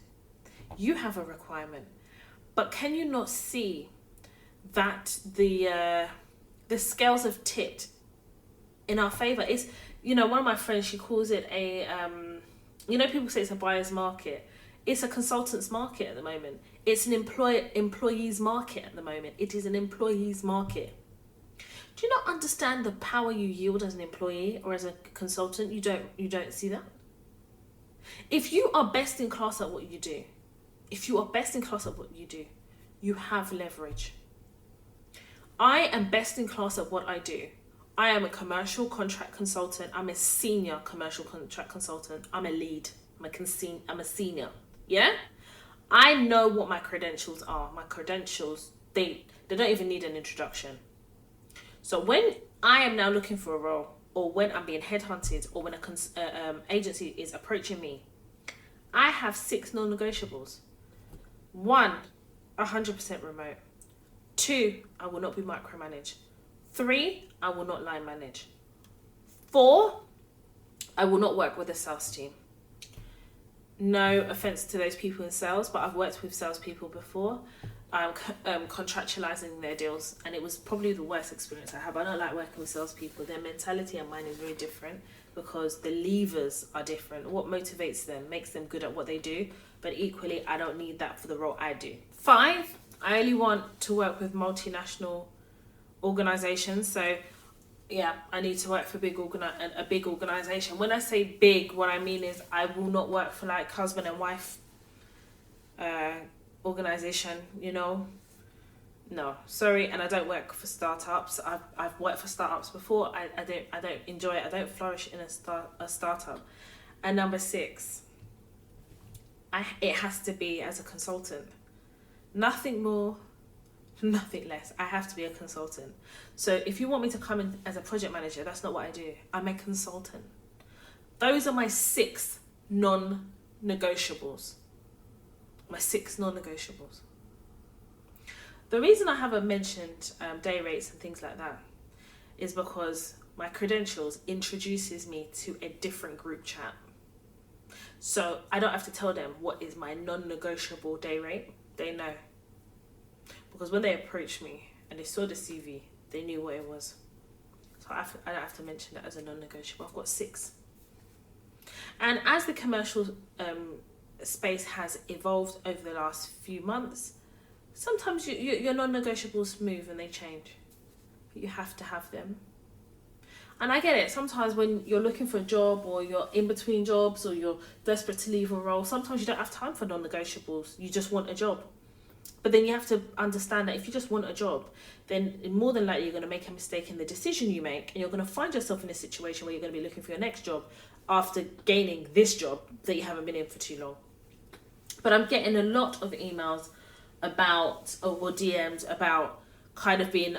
You have a requirement. But can you not see that the the scales have tipped in our favor. It's, you know, one of my friends, she calls it a, you know, people say it's a buyer's market. It's a consultant's market at the moment. It's an employee's market at the moment. It is an employee's market. Do you not understand the power you yield as an employee or as a consultant? You don't see that? If you are best in class at what you do, you have leverage. I am best in class at what I do. I am a commercial contract consultant. I'm a senior commercial contract consultant. I'm a lead. I'm a senior. Yeah? I know what my credentials are. My credentials, they don't even need an introduction. So when I am now looking for a role, or when I'm being headhunted, or when an agency is approaching me, I have 6 non-negotiables. 1, 100% remote. 2, I will not be micromanaged. 3, I will not line manage. 4, I will not work with a sales team. No offense to those people in sales, but I've worked with salespeople before, contractualizing their deals, and it was probably the worst experience I have. I don't like working with salespeople. Their mentality and mine is very different because the levers are different. What motivates them makes them good at what they do, but equally, I don't need that for the role I do. 5, I only want to work with multinational organizations. So yeah, I need to work for a big organization. When I say big, what I mean is I will not work for like husband and wife organization, you know. No, sorry. And I don't work for startups. I've worked for startups before. I don't enjoy it. I don't flourish in a startup. And number 6, it has to be as a consultant. Nothing more, nothing less. I have to be a consultant. So if you want me to come in as a project manager, that's not what I do. I'm a consultant. Those are my 6 non-negotiables. My 6 non-negotiables. The reason I haven't mentioned day rates and things like that is because my credentials introduces me to a different group chat. So I don't have to tell them what is my non-negotiable day rate. They know. Because when they approached me and they saw the CV, they knew what it was. So I don't have to mention that as a non-negotiable. I've got 6. And as the commercial space has evolved over the last few months, sometimes your non-negotiables move and they change. But you have to have them. And I get it. Sometimes when you're looking for a job or you're in between jobs or you're desperate to leave a role, sometimes you don't have time for non-negotiables. You just want a job. But then you have to understand that if you just want a job, then more than likely you're going to make a mistake in the decision you make, and you're going to find yourself in a situation where you're going to be looking for your next job after gaining this job that you haven't been in for too long. But I'm getting a lot of emails about, or DMs about kind of being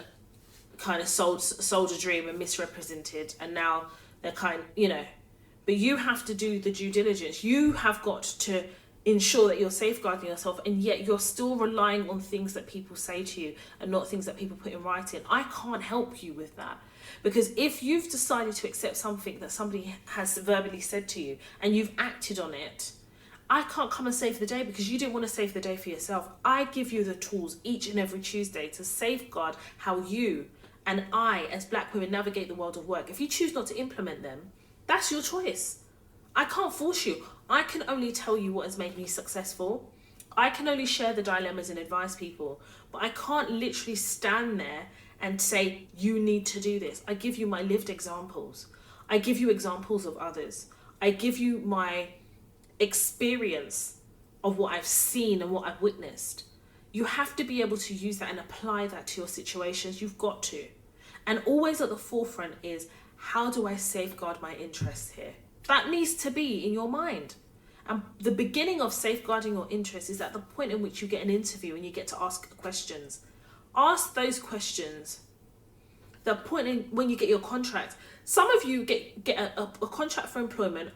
sold a dream and misrepresented, and now they're but you have to do the due diligence. You have got to ensure that you're safeguarding yourself, and yet you're still relying on things that people say to you and not things that people put in writing. I can't help you with that, because if you've decided to accept something that somebody has verbally said to you and you've acted on it, I can't come and save the day because you didn't want to save the day for yourself. I give you the tools each and every Tuesday to safeguard how you and I as Black women navigate the world of work. If you choose not to implement them, that's your choice. I can't force you. I can only tell you what has made me successful. I can only share the dilemmas and advise people, but I can't literally stand there and say, you need to do this. I give you my lived examples. I give you examples of others. I give you my experience of what I've seen and what I've witnessed. You have to be able to use that and apply that to your situations. You've got to. And always at the forefront is, how do I safeguard my interests here? That needs to be in your mind. And the beginning of safeguarding your interests is at the point in which you get an interview and you get to ask questions. Ask those questions. The point in when you get your contract. Some of you get a contract for employment,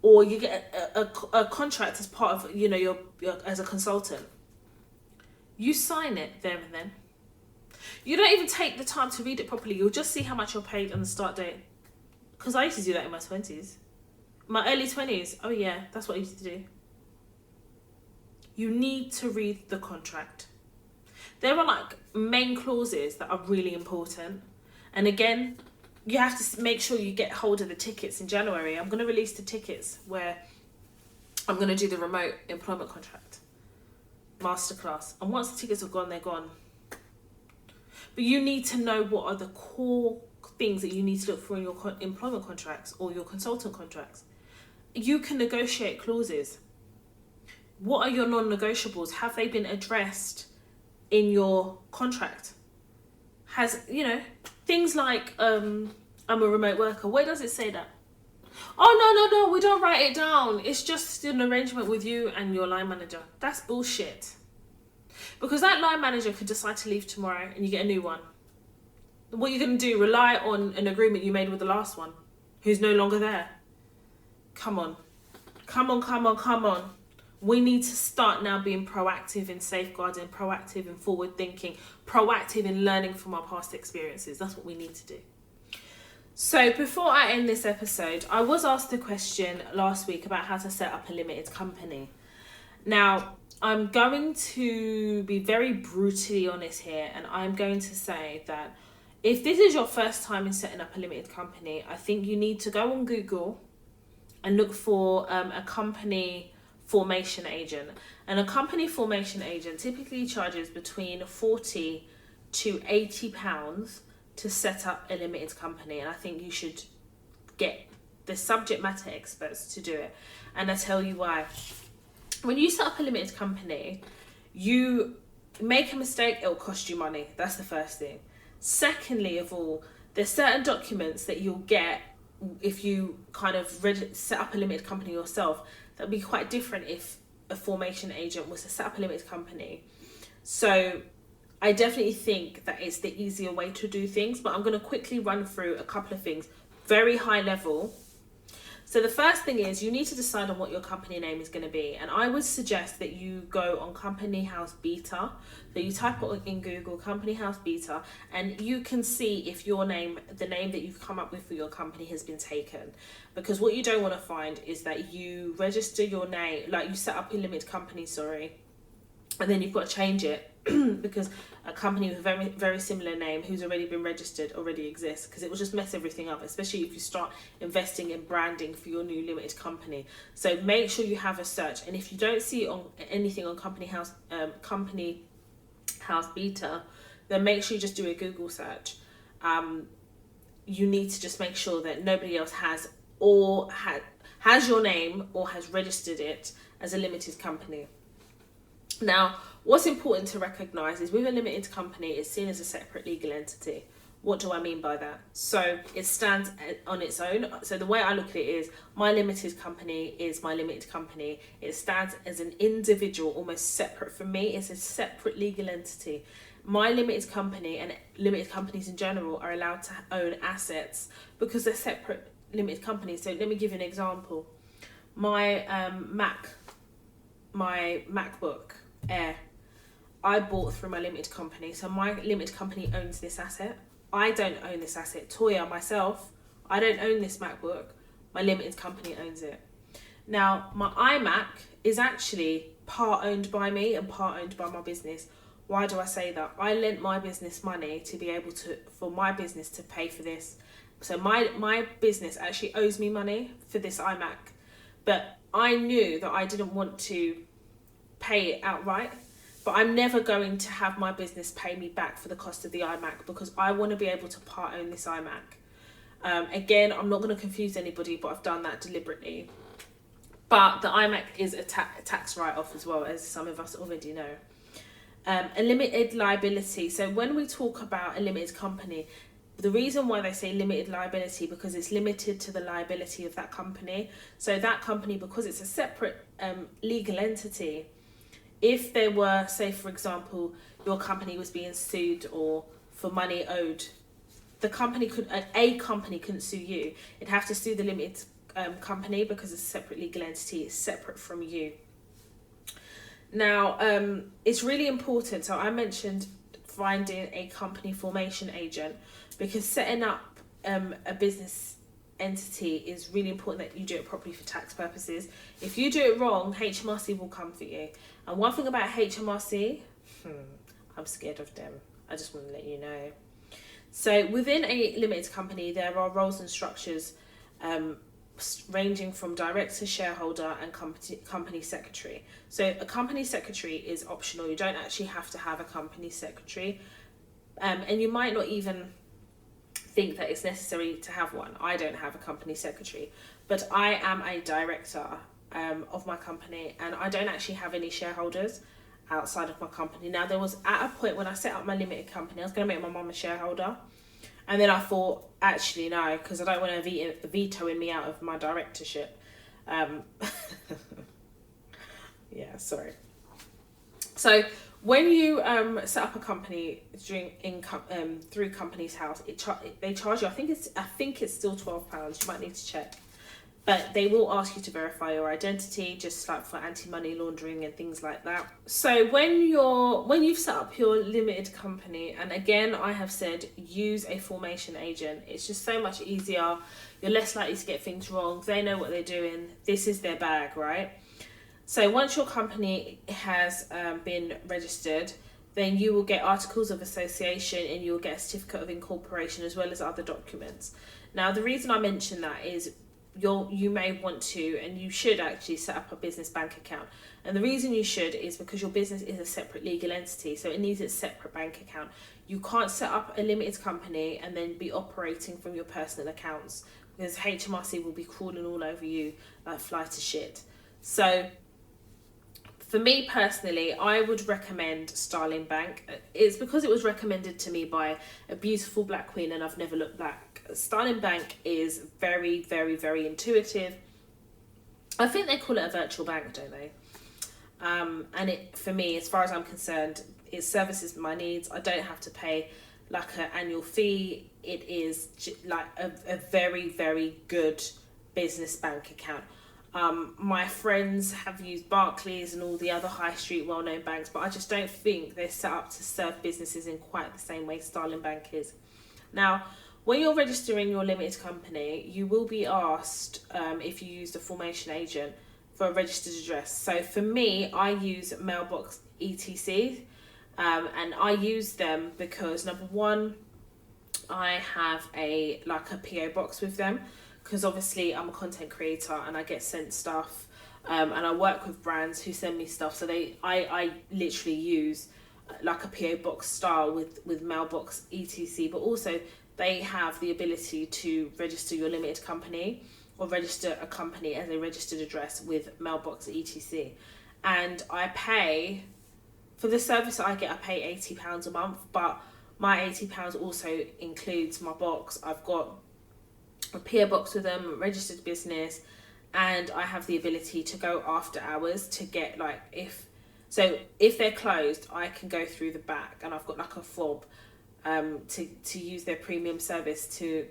or you get a contract as part of your as a consultant. You sign it there and then. You don't even take the time to read it properly. You'll just see how much you're paid on the start date. Because I used to do that in my 20s. My early 20s. Oh yeah, that's what I used to do. You need to read the contract. There are main clauses that are really important. And again, you have to make sure you get hold of the tickets in January. I'm going to release the tickets where I'm going to do the remote employment contract masterclass. And once the tickets are gone, they're gone. But you need to know what are the core things that you need to look for in your employment contracts or your consultant contracts. You can negotiate clauses. What are your non-negotiables? Have they been addressed in your contract? Has, things like, I'm a remote worker. Where does it say that? Oh, no, we don't write it down. It's just an arrangement with you and your line manager. That's bullshit. Because that line manager could decide to leave tomorrow and you get a new one. What are you going to do? Rely on an agreement you made with the last one who's no longer there? Come on. We need to start now being proactive in safeguarding, proactive in forward thinking, proactive in learning from our past experiences. That's what we need to do. So before I end this episode, I was asked a question last week about how to set up a limited company. Now, I'm going to be very brutally honest here, and I'm going to say that if this is your first time in setting up a limited company, I think you need to go on Google and look for a company formation agent. And a company formation agent typically charges between £40 to £80 to set up a limited company. And I think you should get the subject matter experts to do it. And I tell you why. When you set up a limited company, you make a mistake, it'll cost you money. That's the first thing. Secondly of all, there's certain documents that you'll get if you kind of set up a limited company yourself. That would be quite different if a formation agent was to set up a limited company. So I definitely think that it's the easier way to do things, but I'm going to quickly run through a couple of things, very high level. So the first thing is you need to decide on what your company name is going to be. And I would suggest that you go on Company House Beta. So you type it in Google, Company House Beta, and you can see if your name, the name that you've come up with for your company has been taken. Because what you don't want to find is that you register your name, like you set up a limited company, and then you've got to change it because a company with a very, very similar name who's already been registered already exists, because it will just mess everything up, especially if you start investing in branding for your new limited company. So make sure you have a search, and if you don't see anything on Company House Beta, then make sure you just do a Google search. You need to just make sure that nobody else has your name or has registered it as a limited company. Now, what's important to recognise is with a limited company, it's seen as a separate legal entity. What do I mean by that? So it stands on its own. So the way I look at it is my limited company is my limited company. It stands as an individual, almost separate from me. It's a separate legal entity. My limited company and limited companies in general are allowed to own assets because they're separate limited companies. So let me give you an example. My MacBook Air, I bought through my limited company. So my limited company owns this asset. I don't own this asset. Toya, myself, I don't own this MacBook. My limited company owns it. Now, my iMac is actually part owned by me and part owned by my business. Why do I say that? I lent my business money to be able to, for my business to pay for this. So my business actually owes me money for this iMac. But I knew that I didn't want to pay it outright, but I'm never going to have my business pay me back for the cost of the iMac because I want to be able to part own this iMac. Again, I'm not going to confuse anybody, but I've done that deliberately. But the iMac is a tax write-off as well, as some of us already know. A limited liability. So when we talk about a limited company, the reason why they say limited liability, because it's limited to the liability of that company. So that company, because it's a separate legal entity, if there were, say for example, your company was being sued or for money owed, a company couldn't sue you. It'd have to sue the limited company because it's a separate legal entity. It's separate from you. Now, it's really important. So I mentioned finding a company formation agent because setting up a business entity is really important that you do it properly for tax purposes. If you do it wrong, HMRC will come for you. And one thing about HMRC, I'm scared of them. I just want to let you know. So within a limited company, there are roles and structures ranging from director, shareholder, and company secretary. So a company secretary is optional. You don't actually have to have a company secretary, and you might not even think that it's necessary to have one. I don't have a company secretary, but I am a director of my company, and I don't actually have any shareholders outside of my company. Now, there was at a point when I set up my limited company, I was going to make my mum a shareholder, and then I thought, actually no, because I don't want to vetoing me out of my directorship. Yeah, sorry. So when you set up a company through Companies House, they charge you. I think it's still £12. You might need to check, but they will ask you to verify your identity, just like for anti-money laundering and things like that. So when you've set up your limited company, and again, I have said use a formation agent. It's just so much easier. You're less likely to get things wrong. They know what they're doing. This is their bag, right? So once your company has been registered, then you will get articles of association and you will get a certificate of incorporation as well as other documents. Now, the reason I mention that is you may want to, and you should actually set up a business bank account. And the reason you should is because your business is a separate legal entity, so it needs its separate bank account. You can't set up a limited company and then be operating from your personal accounts, because HMRC will be crawling all over you like fly to shit. So for me personally, I would recommend Starling Bank. It's because it was recommended to me by a beautiful black queen and I've never looked back. Starling Bank is very, very, very intuitive. I think they call it a virtual bank, don't they? And it, for me, as far as I'm concerned, it services my needs. I don't have to pay like an annual fee. It is like a very, very good business bank account. My friends have used Barclays and all the other high street well-known banks, but I just don't think they're set up to serve businesses in quite the same way Starling Bank is. Now, when you're registering your limited company, you will be asked if you use the formation agent for a registered address. So for me, I use Mailbox ETC, and I use them because number one, I have a PO box with them, because obviously I'm a content creator and I get sent stuff, and I work with brands who send me stuff. So I literally use like a PO box style with Mailbox ETC, but also they have the ability to register your limited company or register a company as a registered address with Mailbox ETC. And I pay, for the service I get, I pay £80 a month, but my £80 also includes my box. I've got a PO box with them, registered business, and I have the ability to go after hours to get if they're closed, I can go through the back, and I've got like a fob to use their premium service to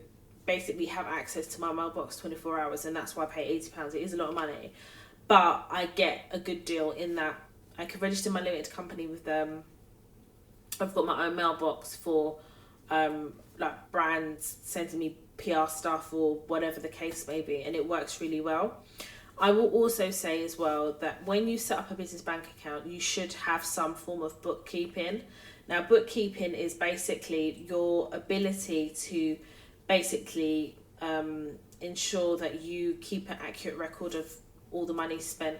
basically have access to my mailbox 24 hours, and that's why I pay £80. It is a lot of money, but I get a good deal in that I can register my limited company with them. I've got my own mailbox for brands sending me PR stuff or whatever the case may be, and it works really well. I will also say as well that when you set up a business bank account, you should have some form of bookkeeping. Now, bookkeeping is basically your ability to basically ensure that you keep an accurate record of all the money spent.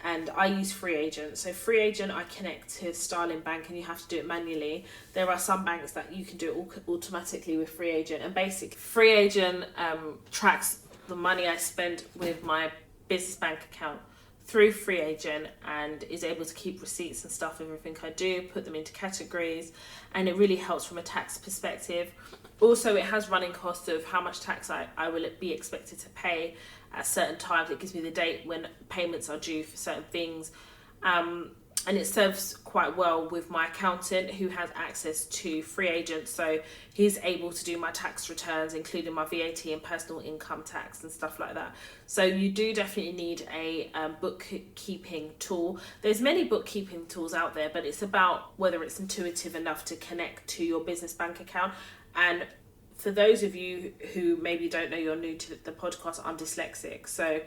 And I use Free Agent. So Free Agent, I connect to Starling Bank, and you have to do it manually. There are some banks that you can do it automatically with Free Agent. And basically, Free Agent tracks the money I spend with my business bank account through Free Agent, and is able to keep receipts and stuff, everything I do, put them into categories, and it really helps from a tax perspective. Also, it has running costs of how much tax I will be expected to pay at certain times. It gives me the date when payments are due for certain things, and it serves quite well with my accountant, who has access to Free Agent, so he's able to do my tax returns, including my VAT and personal income tax and stuff like that. So you do definitely need a bookkeeping tool. There's many bookkeeping tools out there, but it's about whether it's intuitive enough to connect to your business bank account. And for those of you who maybe don't know, you're new to the podcast, I'm dyslexic. So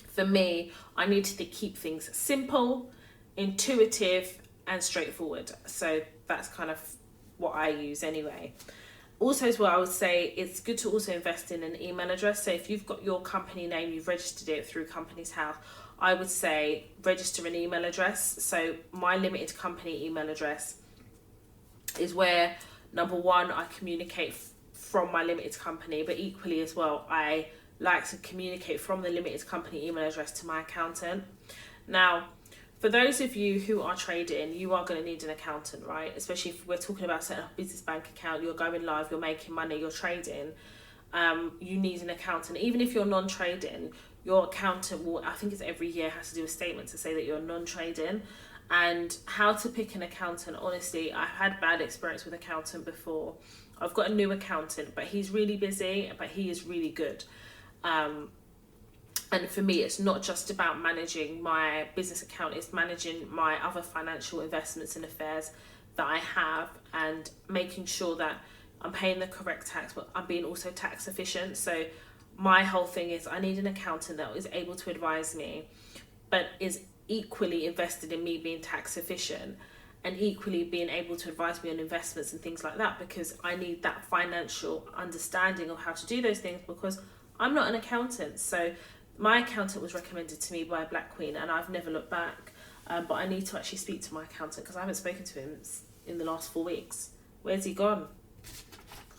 for me, I need to keep things simple, intuitive, and straightforward. So that's kind of what I use anyway. Also as well, I would say it's good to also invest in an email address. So if you've got your company name, you've registered it through Companies House, I would say register an email address. So my limited company email address is where, number one, I communicate from my limited company, but equally as well, I like to communicate from the limited company email address to my accountant. Now, for those of you who are trading, you are going to need an accountant, right? Especially if we're talking about setting up a business bank account, you're going live, you're making money, you're trading. You need an accountant. Even if you're non-trading, your accountant will, I think it's every year, has to do a statement to say that you're non-trading. And how to pick an accountant, honestly, I've had bad experience with an accountant before. I've got a new accountant, but he's really busy, but he is really good. And for me, it's not just about managing my business account, it's managing my other financial investments and affairs that I have, and making sure that I'm paying the correct tax, but I'm being also tax efficient. So my whole thing is I need an accountant that is able to advise me, but is equally invested in me being tax efficient, and equally being able to advise me on investments and things like that, because I need that financial understanding of how to do those things, because I'm not an accountant. So my accountant was recommended to me by a Black Queen, and I've never looked back. But I need to actually speak to my accountant, because I haven't spoken to him in the last 4 weeks. Where's he gone?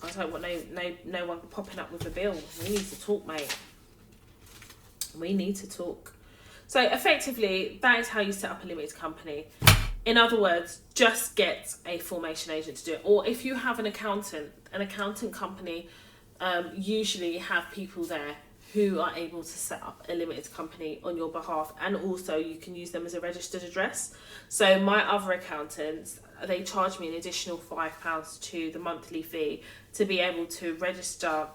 I don't want no one popping up with a bill. We need to talk, mate. We need to talk. So effectively, that is how you set up a limited company. In other words, just get a formation agent to do it. Or if you have an accountant company usually have people there who are able to set up a limited company on your behalf, and also you can use them as a registered address. So my other accountants, they charge me an additional £5 to the monthly fee to be able to register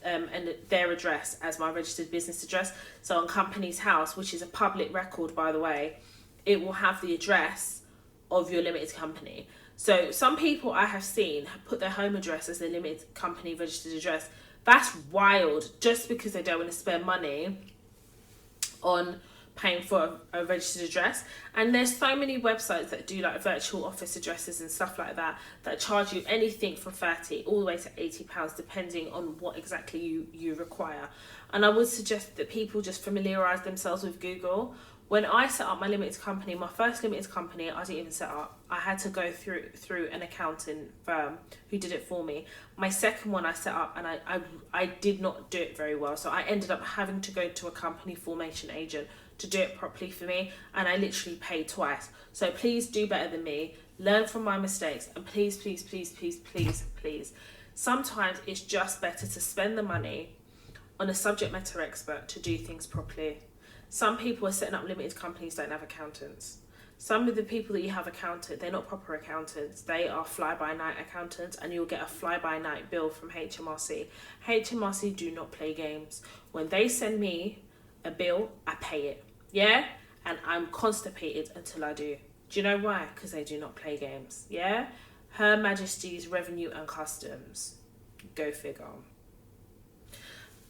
and their address as my registered business address. So on Companies House, which is a public record, by the way, it will have the address of your limited company. So some people I have seen have put their home address as their limited company registered address. That's wild, just because they don't want to spend money on paying for a registered address. And there's so many websites that do like virtual office addresses and stuff like that, that charge you anything from £30 all the way to £80, depending on what exactly you require. And I would suggest that people just familiarise themselves with Google. When I set up my limited company, my first limited company, I didn't even set up. I had to go through an accounting firm who did it for me. My second one I set up, and I did not do it very well. So I ended up having to go to a company formation agent to do it properly for me, and I literally paid twice. So please do better than me. Learn from my mistakes, and please, please, please, please, please, please. Sometimes it's just better to spend the money on a subject matter expert to do things properly. Some people are setting up limited companies don't have accountants. Some of the people that you have accounted, they're not proper accountants. They are fly-by-night accountants, and you'll get a fly-by-night bill from HMRC. HMRC do not play games. When they send me a bill, I pay it. Yeah? And I'm constipated until I do. Do you know why? Because they do not play games. Yeah? Her Majesty's Revenue and Customs. Go figure.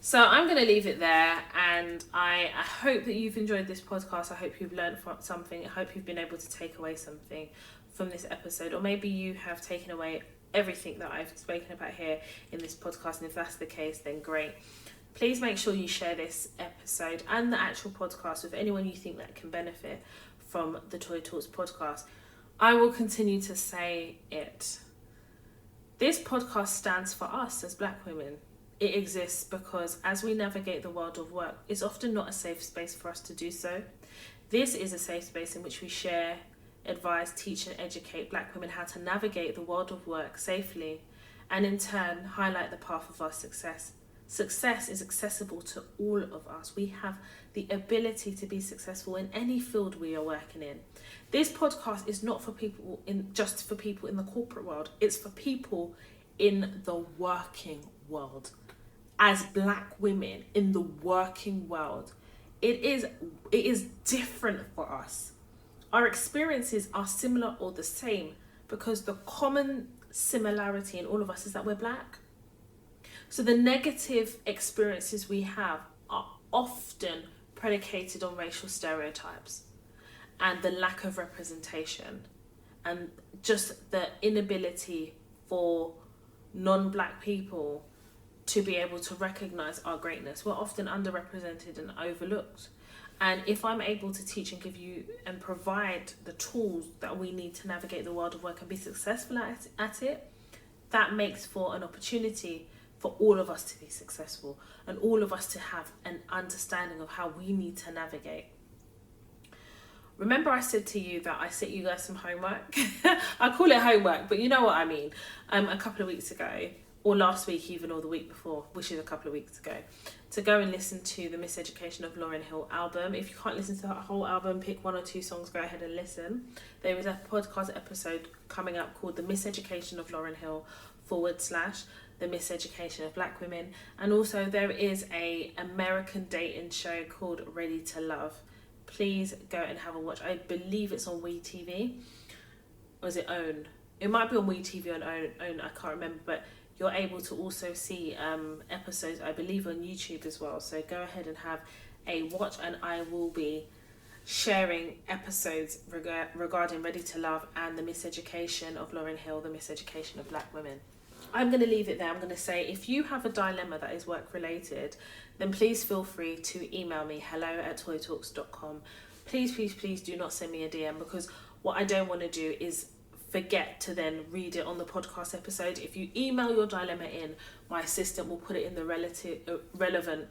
So I'm going to leave it there, and I hope that you've enjoyed this podcast. I hope you've learned something. I hope you've been able to take away something from this episode, or maybe you have taken away everything that I've spoken about here in this podcast, and if that's the case, then great. Please make sure you share this episode and the actual podcast with anyone you think that can benefit from the Toy Talks podcast. I will continue to say it. This podcast stands for us as Black women. It exists because as we navigate the world of work, it's often not a safe space for us to do so. This is a safe space in which we share, advise, teach and educate Black women how to navigate the world of work safely, and in turn highlight the path of our success. Success is accessible to all of us. We have the ability to be successful in any field we are working in. This podcast is not for people just for people in the corporate world. It's for people in the working world. As Black women in the working world, it is different for us. Our experiences are similar or the same, because the common similarity in all of us is that we're Black. So the negative experiences we have are often predicated on racial stereotypes and the lack of representation. and just the inability for non-black people to be able to recognise our greatness. We're often underrepresented and overlooked. And if I'm able to teach and give you and provide the tools that we need to navigate the world of work and be successful at it, that makes for an opportunity for all of us to be successful and all of us to have an understanding of how we need to navigate. Remember I said to you that I sent you guys some homework? I call it homework, but you know what I mean. A couple of weeks ago, or last week even, or the week before, which is a couple of weeks ago, to go and listen to the Miseducation of Lauryn Hill album. If you can't listen to that whole album, pick one or two songs, go ahead and listen. There is a podcast episode coming up called The Miseducation of Lauryn Hill / The Miseducation of Black Women. And also there is a American dating show called Ready to Love. Please go and have a watch. I believe it's on WeTV. Or is it OWN? It might be on WeTV or OWN, I can't remember, but you're able to also see episodes, I believe, on YouTube as well. So go ahead and have a watch, and I will be sharing episodes regarding Ready to Love and the Miseducation of Lauryn Hill, the Miseducation of Black Women. I'm going to leave it there. I'm going to say, if you have a dilemma that is work related, then please feel free to email me, hello@toytalks.com. Please do not send me a DM, because what I don't want to do is forget to then read it on the podcast episode. If you email your dilemma in, my assistant will put it in the relevant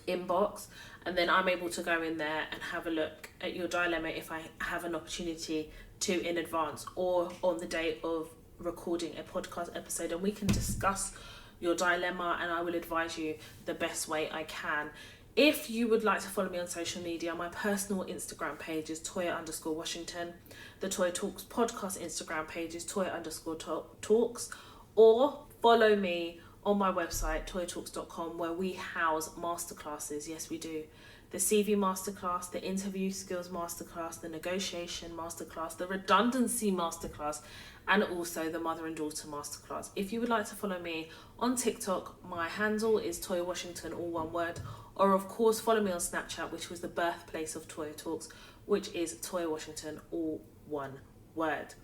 inbox, and then I'm able to go in there and have a look at your dilemma if I have an opportunity to in advance or on the day of recording a podcast episode, and we can discuss your dilemma and I will advise you the best way I can. If you would like to follow me on social media, my personal Instagram page is Toya_Washington. The Toya Talks podcast Instagram page is Toya_Talks. Or follow me on my website, toyatalks.com, where we house masterclasses. Yes, we do. The CV masterclass, the interview skills masterclass, the negotiation masterclass, the redundancy masterclass, and also the mother and daughter masterclass. If you would like to follow me on TikTok, my handle is Toya Washington, all one word. Or of course, follow me on Snapchat, which was the birthplace of Toya Talks, which is Toya Washington, all one word.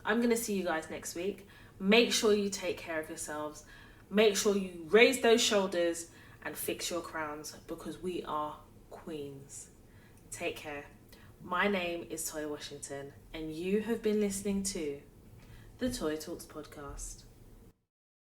I'm going to see you guys next week. Make sure you take care of yourselves. Make sure you raise those shoulders and fix your crowns, because we are queens. Take care. My name is Toya Washington, and you have been listening to the Toya Talks podcast.